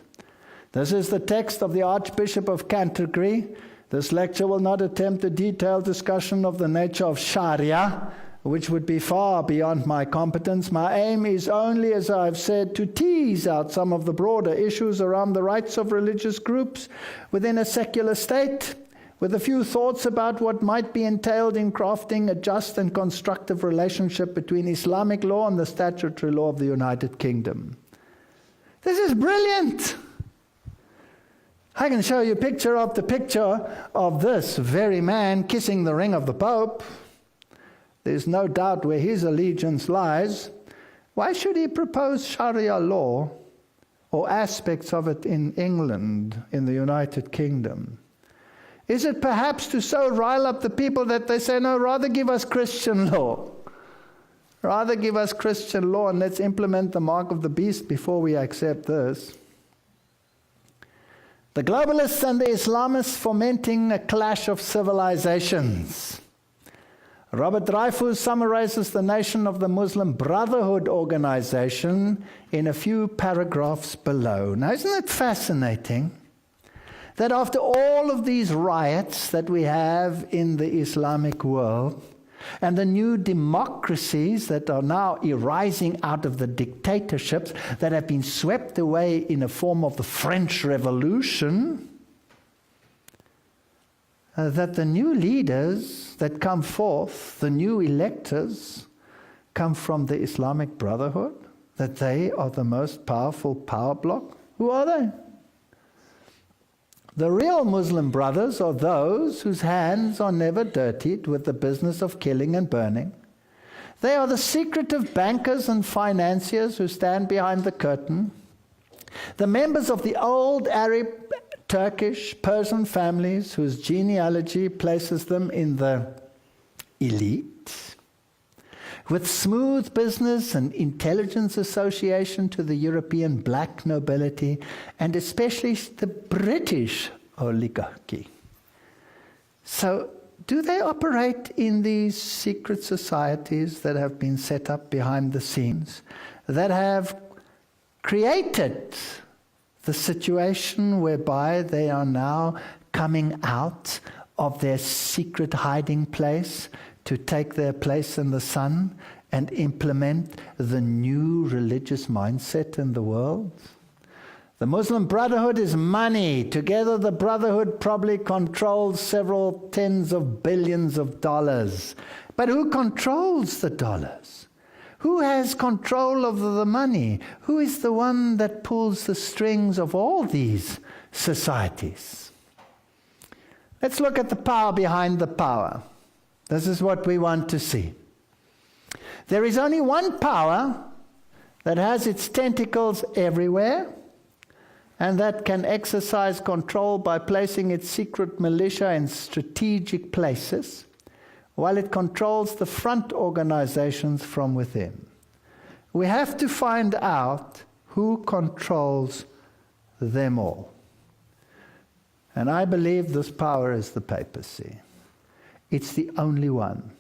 This is the text of the Archbishop of Canterbury. This lecture will not attempt a detailed discussion of the nature of Sharia, which would be far beyond my competence. My aim is only, as I've said, to tease out some of the broader issues around the rights of religious groups within a secular state, with a few thoughts about what might be entailed in crafting a just and constructive relationship between Islamic law and the statutory law of the United Kingdom. This is brilliant. I can show you picture after picture of this very man kissing the ring of the Pope. There's no doubt where his allegiance lies. Why should he propose Sharia law or aspects of it in England, in the United Kingdom? Is it perhaps to so rile up the people that they say, no, rather give us Christian law? Rather give us Christian law and let's implement the mark of the beast before we accept this. The globalists and the Islamists fomenting a clash of civilizations. Robert Dreyfus summarizes the nation of the Muslim Brotherhood organization in a few paragraphs below. Now, isn't it fascinating that after all of these riots that we have in the Islamic world, and the new democracies that are now arising out of the dictatorships that have been swept away in a form of the French Revolution, that the new leaders that come forth, the new electors, come from the Islamic Brotherhood, that they are the most powerful power bloc? Who are they? The real Muslim brothers are those whose hands are never dirtied with the business of killing and burning. They are the secretive bankers and financiers who stand behind the curtain. The members of the old Arab, Turkish, Persian families whose genealogy places them in the elite, with smooth business and intelligence association to the European black nobility, and especially the British oligarchy. So, do they operate in these secret societies that have been set up behind the scenes, that have created the situation whereby they are now coming out of their secret hiding place to take their place in the sun and implement the new religious mindset in the world? The Muslim Brotherhood is money. Together the Brotherhood probably controls several tens of billions of dollars. But who controls the dollars? Who has control of the money? Who is the one that pulls the strings of all these societies? Let's look at the power behind the power. This is what we want to see. There is only one power that has its tentacles everywhere, and that can exercise control by placing its secret militia in strategic places, while it controls the front organizations from within. We have to find out who controls them all. And I believe this power is the papacy. It's the only one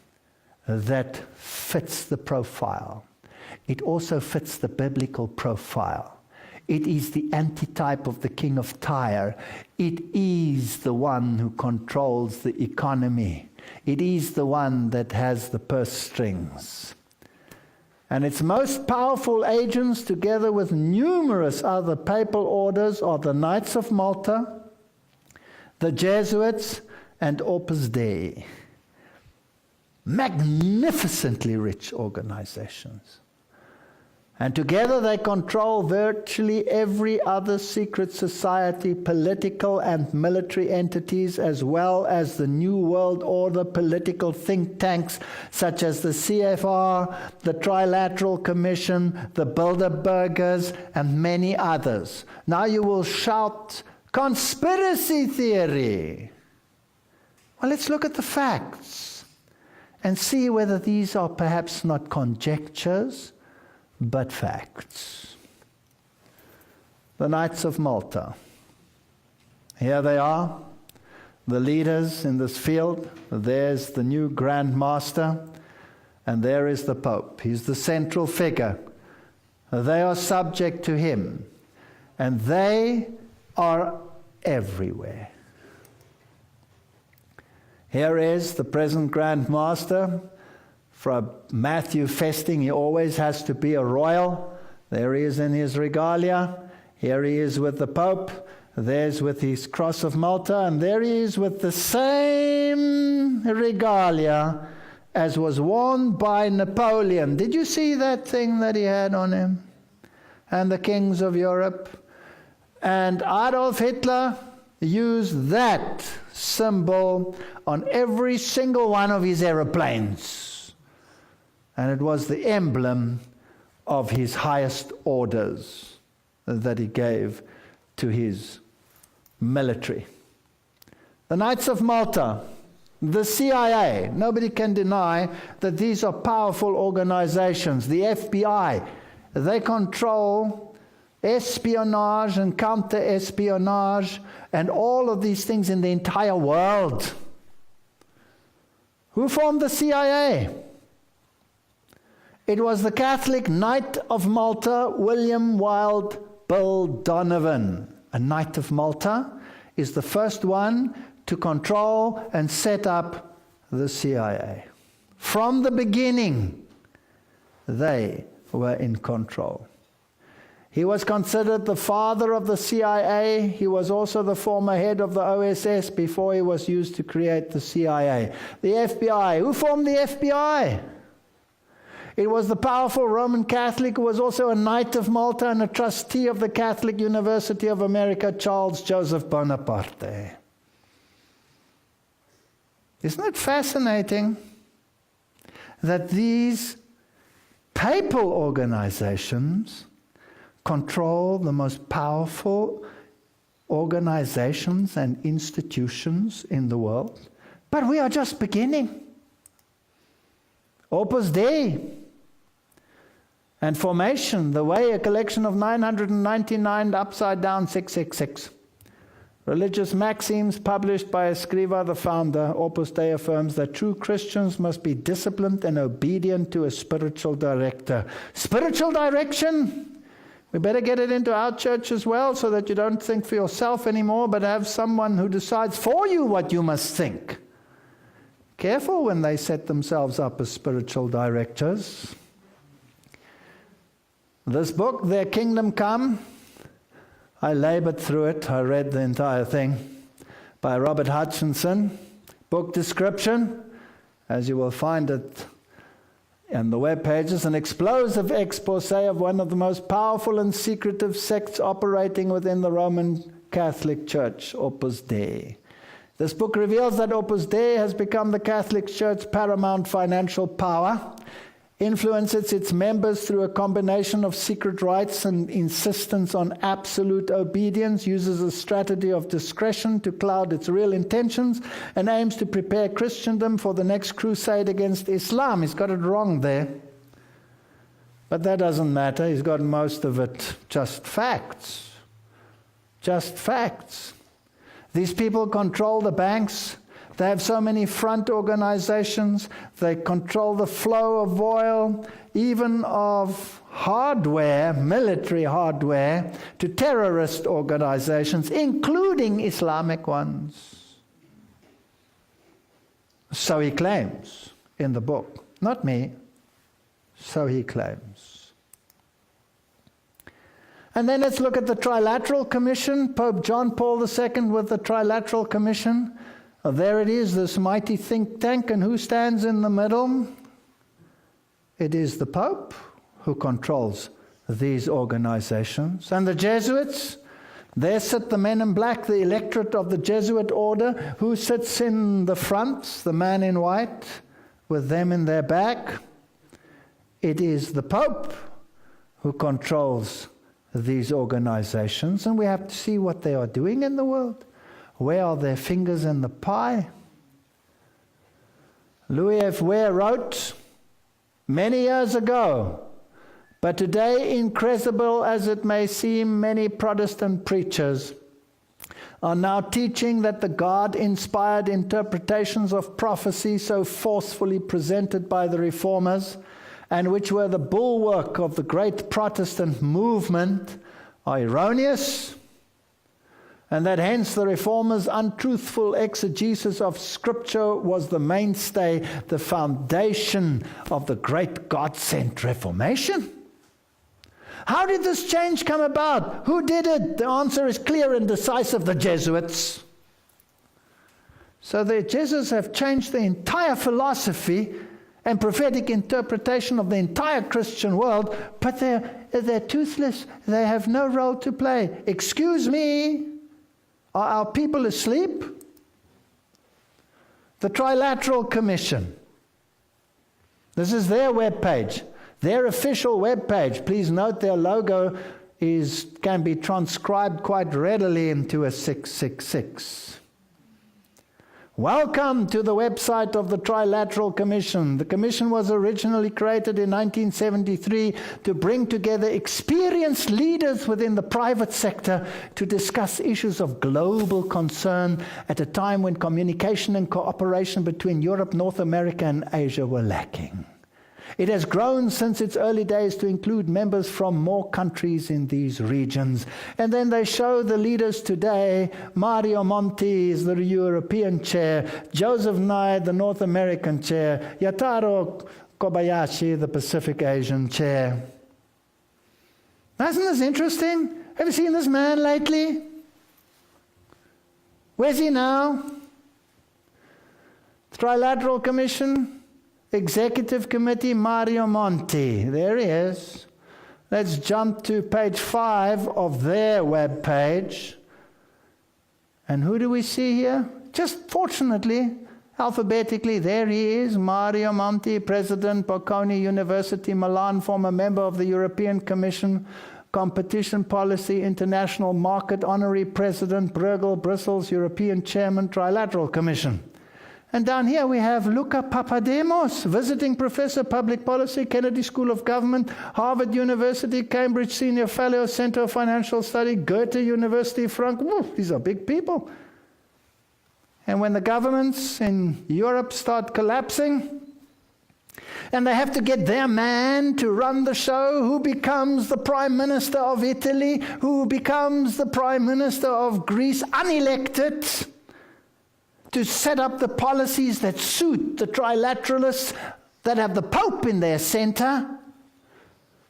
that fits the profile. It also fits the biblical profile. It is the antitype of the king of Tyre. It is the one who controls the economy. It is the one that has the purse strings. And its most powerful agents, together with numerous other papal orders, are the Knights of Malta, the Jesuits, and Opus Dei. Magnificently rich organizations. And together they control virtually every other secret society, political and military entities, as well as the New World Order political think tanks such as the CFR, the Trilateral Commission, the Bilderbergers, and many others. Now you will shout, conspiracy theory. Well, let's look at the facts and see whether these are perhaps not conjectures, but facts. The Knights of Malta. Here they are, the leaders in this field. There's the new Grand Master, and there is the Pope. He's the central figure. They are subject to him, and they are everywhere. Here is the present Grand Master. From Matthew Festing, he always has to be a royal. There he is in his regalia. Here he is with the Pope. There's with his Cross of Malta. And there he is with the same regalia as was worn by Napoleon. Did you see that thing that he had on him? And the kings of Europe. And Adolf Hitler used that symbol on every single one of his aeroplanes. And it was the emblem of his highest orders that he gave to his military. The Knights of Malta, The CIA, nobody can deny that these are powerful organizations. The FBI, they control espionage and counter-espionage and all of these things in the entire world. Who formed the CIA? It was the Catholic Knight of Malta, William Wild Bill Donovan. A Knight of Malta is the first one to control and set up the CIA. From the beginning, they were in control. He was considered the father of the CIA. He was also the former head of the OSS before he was used to create the CIA. The FBI. Who formed the FBI? It was the powerful Roman Catholic who was also a Knight of Malta and a trustee of the Catholic University of America, Charles Joseph Bonaparte. Isn't it fascinating that these papal organizations control the most powerful organizations and institutions in the world? But we are just beginning. Opus Dei and Formation, the Way, a collection of 999 upside down 666. Religious maxims published by Escriva, the founder. Opus Dei affirms that true Christians must be disciplined and obedient to a spiritual director. Spiritual direction? We better get it into our church as well, so that you don't think for yourself anymore, but have someone who decides for you what you must think. Careful when they set themselves up as spiritual directors. This book, Their Kingdom Come, I labored through it. I read the entire thing, by Robert Hutchinson. Book description, as you will find it on the web pages, an explosive expose of one of the most powerful and secretive sects operating within the Roman Catholic Church, Opus Dei. This book reveals that Opus Dei has become the Catholic Church's paramount financial power, influences its members through a combination of secret rites and insistence on absolute obedience, uses a strategy of discretion to cloud its real intentions, and aims to prepare Christendom for the next crusade against Islam. He's got it wrong there. But that doesn't matter. He's got most of it just facts. Just facts. These people control the banks. They have so many front organizations. They control the flow of oil, even of hardware, military hardware, to terrorist organizations, including Islamic ones. So he claims in the book. Not me. So he claims. And then let's look at the Trilateral Commission. Pope John Paul II with the Trilateral Commission. There it is, this mighty think tank, and who stands in the middle? It is the Pope who controls these organizations. And the Jesuits, there sit the men in black, the electorate of the Jesuit order. Who sits in the front? The man in white, with them in their back. It is the Pope who controls these organizations, and we have to see what they are doing in the world. Where are their fingers in the pie? Louis F. Ware wrote many years ago, but today, incredible as it may seem, many Protestant preachers are now teaching that the God-inspired interpretations of prophecy so forcefully presented by the Reformers, and which were the bulwark of the great Protestant movement, are erroneous, and that hence the Reformers' untruthful exegesis of Scripture was the mainstay, the foundation of the great God-sent Reformation. How did this change come about? Who did it? The answer is clear and decisive: the Jesuits. So the Jesuits have changed the entire philosophy and prophetic interpretation of the entire Christian world, but they're toothless. They have no role to play. Excuse me, are our people asleep? The Trilateral Commission. This is their webpage, their official webpage. Please note their logo can be transcribed quite readily into a 666. Welcome to the website of the Trilateral Commission. The Commission was originally created in 1973 to bring together experienced leaders within the private sector to discuss issues of global concern at a time when communication and cooperation between Europe, North America, and Asia were lacking. It has grown since its early days to include members from more countries in these regions. And then they show the leaders today. Mario Monti is the European chair, Joseph Nye, the North American chair, Yataro Kobayashi, the Pacific Asian chair. Isn't this interesting? Have you seen this man lately? Where's he now? Trilateral Commission, Executive Committee, Mario Monti. There he is. Let's jump to page 5 of their web page. And who do we see here? Just fortunately, alphabetically, there he is, Mario Monti, President, Bocconi University, Milan, former member of the European Commission, Competition Policy, International Market, Honorary President, Bruegel, Brussels, European Chairman, Trilateral Commission. And down here we have Luca Papademos, Visiting Professor, Public Policy, Kennedy School of Government, Harvard University, Cambridge Senior Fellow, Center of Financial Study, Goethe University, Frank. Woo, these are big people. And when the governments in Europe start collapsing, and they have to get their man to run the show, who becomes the Prime Minister of Italy, who becomes the Prime Minister of Greece, unelected, to set up the policies that suit the trilateralists that have the Pope in their center.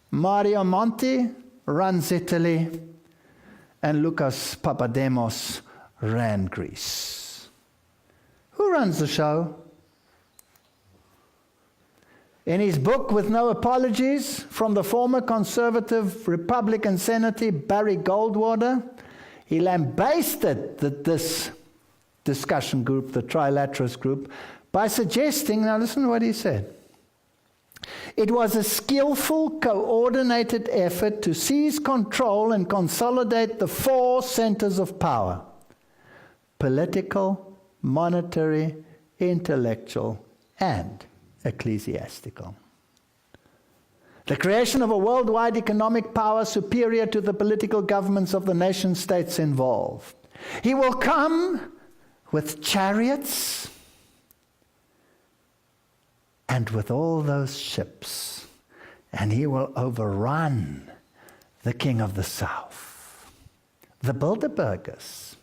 Mario Monti runs Italy, and Lucas Papademos ran Greece. Who runs the show? In his book, With No Apologies, from the former conservative Republican Senator Barry Goldwater, he lambasted this discussion group, the Trilateralist group, by suggesting, now listen to what he said, it was a skillful, coordinated effort to seize control and consolidate the 4 centers of power: political, monetary, intellectual, and ecclesiastical. The creation of a worldwide economic power superior to the political governments of the nation states involved. He will come with chariots and with all those ships, and he will overrun the king of the south, the Bilderbergers.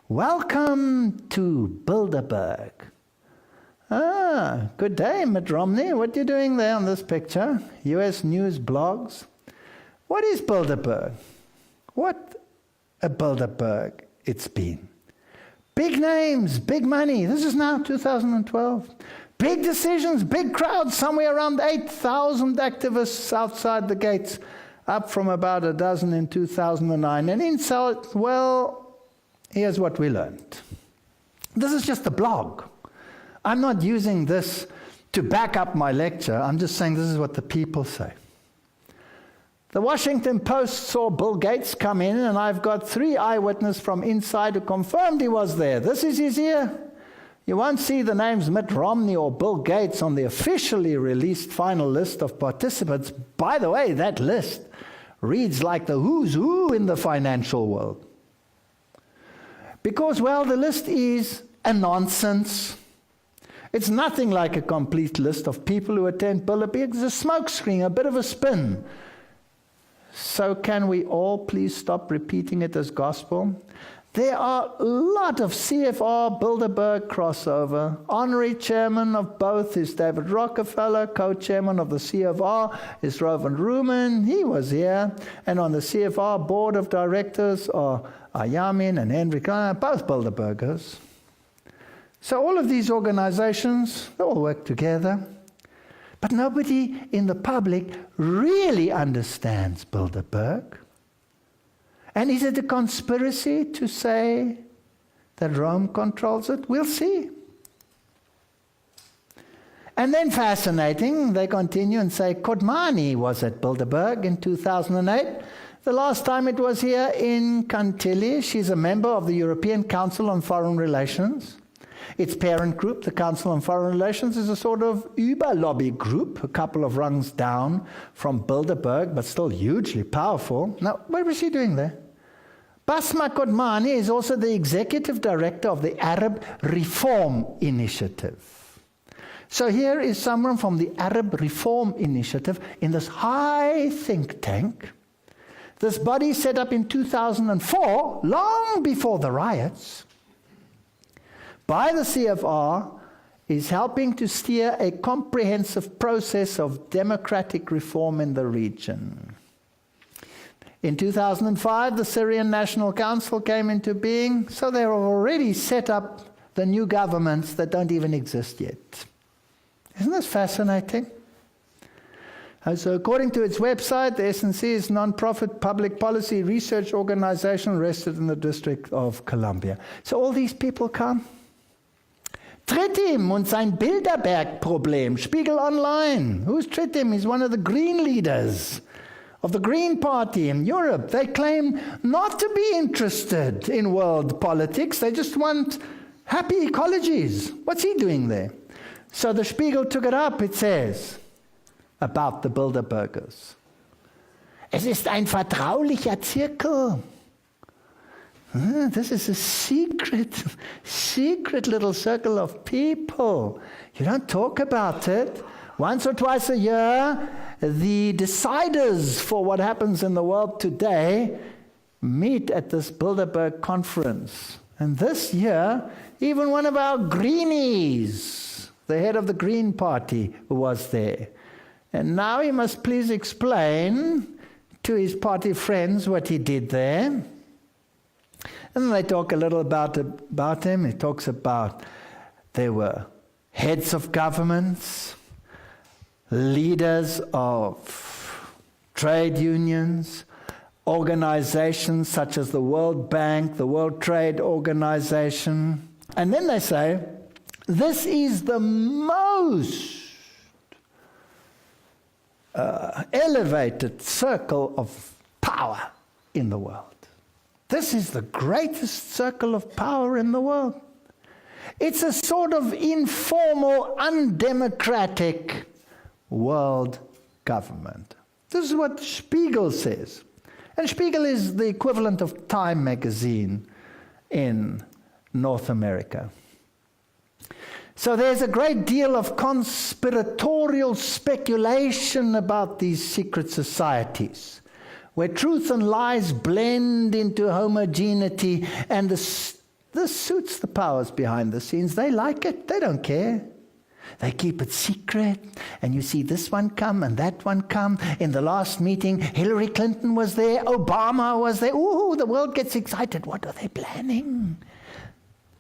Welcome to Bilderberg. Good day, Mitt Romney. What are you doing there on this picture? US News blogs. What is Bilderberg? What a Bilderberg it's been. Big names, big money. This is now 2012. Big decisions, big crowds, somewhere around 8,000 activists outside the gates, up from about a dozen in 2009. And insult, well, here's what we learned. This is just a blog. I'm not using this to back up my lecture. I'm just saying this is what the people say. The Washington Post saw Bill Gates come in, and I've got 3 eyewitnesses from inside who confirmed he was there. This is his ear. You won't see the names Mitt Romney or Bill Gates on the officially released final list of participants. By the way, that list reads like the who's who in the financial world. Because, well, the list is a nonsense. It's nothing like a complete list of people who attend Bilderberg. It's a smokescreen, a bit of a spin. So can we all please stop repeating it as gospel? There are a lot of CFR Bilderberg crossover. Honorary chairman of both is David Rockefeller. Co-chairman of the CFR is Rowan Ruman. He was here. And on the CFR board of directors are Yamin and Henry Klein, both Bilderbergers. So all of these organizations, they all work together. But nobody in the public really understands Bilderberg. And is it a conspiracy to say that Rome controls it? We'll see. And then fascinating, they continue and say Kodmani was at Bilderberg in 2008. The last time it was here in Cantilli. She's a member of the European Council on Foreign Relations. Its parent group, the Council on Foreign Relations, is a sort of Uber-lobby group, a couple of rungs down from Bilderberg, but still hugely powerful. Now, what was he doing there? Basma Kodmani is also the executive director of the Arab Reform Initiative. So here is someone from the Arab Reform Initiative in this high think tank. This body set up in 2004, long before the riots, by the CFR, is helping to steer a comprehensive process of democratic reform in the region. In 2005, the Syrian National Council came into being, so they have already set up the new governments that don't even exist yet. Isn't this fascinating? And so according to its website, the SNC is a non-profit public policy research organization registered in the District of Columbia. So all these people come. Trittim und sein Bilderberg-Problem, Spiegel Online. Who's Trittim? He's one of the Green leaders of the Green Party in Europe. They claim not to be interested in world politics. They just want happy ecologies. What's he doing there? So the Spiegel took it up, it says, about the Bilderbergers. Es ist ein vertraulicher Zirkel. This is a secret little circle of people. You don't talk about it. Once or twice a year, the deciders for what happens in the world today meet at this Bilderberg conference. And this year, even one of our greenies, the head of the Green Party, was there. And now he must please explain to his party friends what he did there. And then they talk a little about him. He talks about there were heads of governments, leaders of trade unions, organizations such as the World Bank, the World Trade Organization. And then they say, this is the most elevated circle of power in the world. This is the greatest circle of power in the world. It's a sort of informal, undemocratic world government. This is what Spiegel says. And Spiegel is the equivalent of Time magazine in North America. So there's a great deal of conspiratorial speculation about these secret societies, where truth and lies blend into homogeneity, and this suits the powers behind the scenes. They like it. They don't care. They keep it secret, and you see this one come and that one come. In the last meeting, Hillary Clinton was there, Obama was there. Ooh, the world gets excited. What are they planning?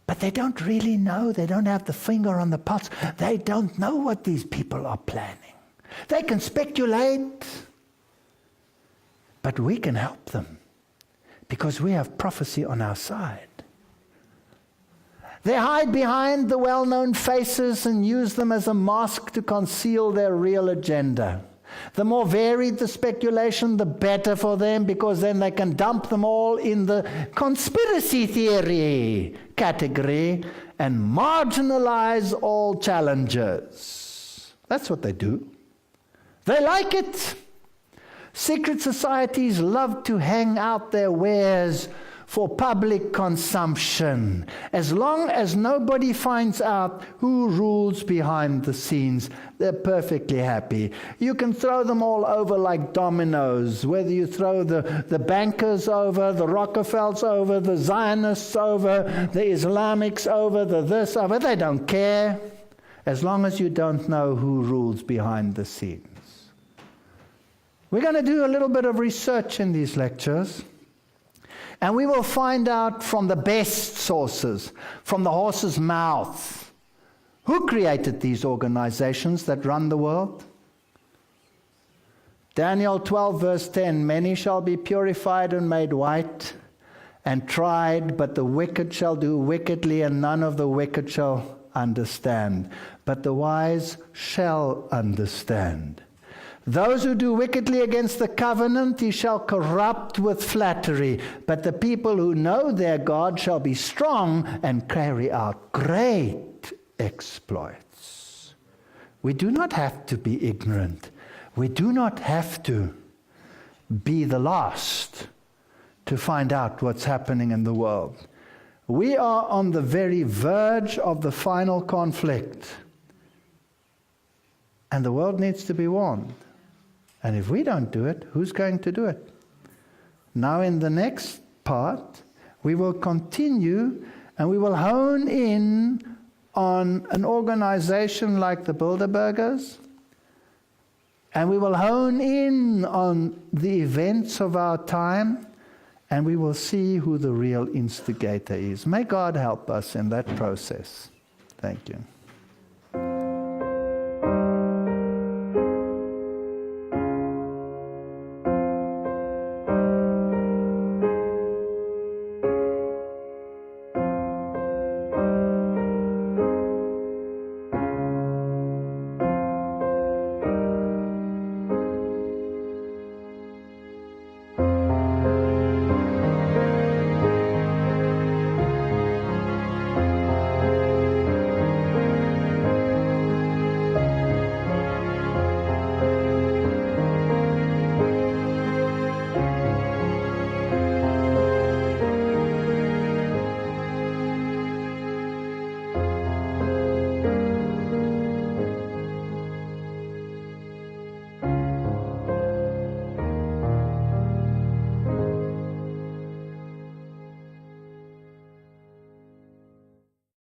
But they don't really know. They don't have the finger on the pulse. They don't know what these people are planning. They can speculate, but we can help them because we have prophecy on our side. They hide behind the well-known faces and use them as a mask to conceal their real agenda. The more varied the speculation, the better for them, because then they can dump them all in the conspiracy theory category and marginalize all challengers. That's what they do. They like it. Secret societies love to hang out their wares for public consumption. As long as nobody finds out who rules behind the scenes, they're perfectly happy. You can throw them all over like dominoes, whether you throw the bankers over, the Rockefellers over, the Zionists over, the Islamics over, the this over. They don't care, as long as you don't know who rules behind the scenes. We're going to do a little bit of research in these lectures. And we will find out from the best sources, from the horse's mouth, who created these organizations that run the world. Daniel 12 verse 10, many shall be purified and made white and tried, but the wicked shall do wickedly, and none of the wicked shall understand. But the wise shall understand. Those who do wickedly against the covenant he shall corrupt with flattery. But the people who know their God shall be strong and carry out great exploits. We do not have to be ignorant. We do not have to be the last to find out what's happening in the world. We are on the very verge of the final conflict. And the world needs to be warned. And if we don't do it, who's going to do it? Now in the next part, we will continue and we will hone in on an organization like the Bilderbergers. And we will hone in on the events of our time. And we will see who the real instigator is. May God help us in that process. Thank you.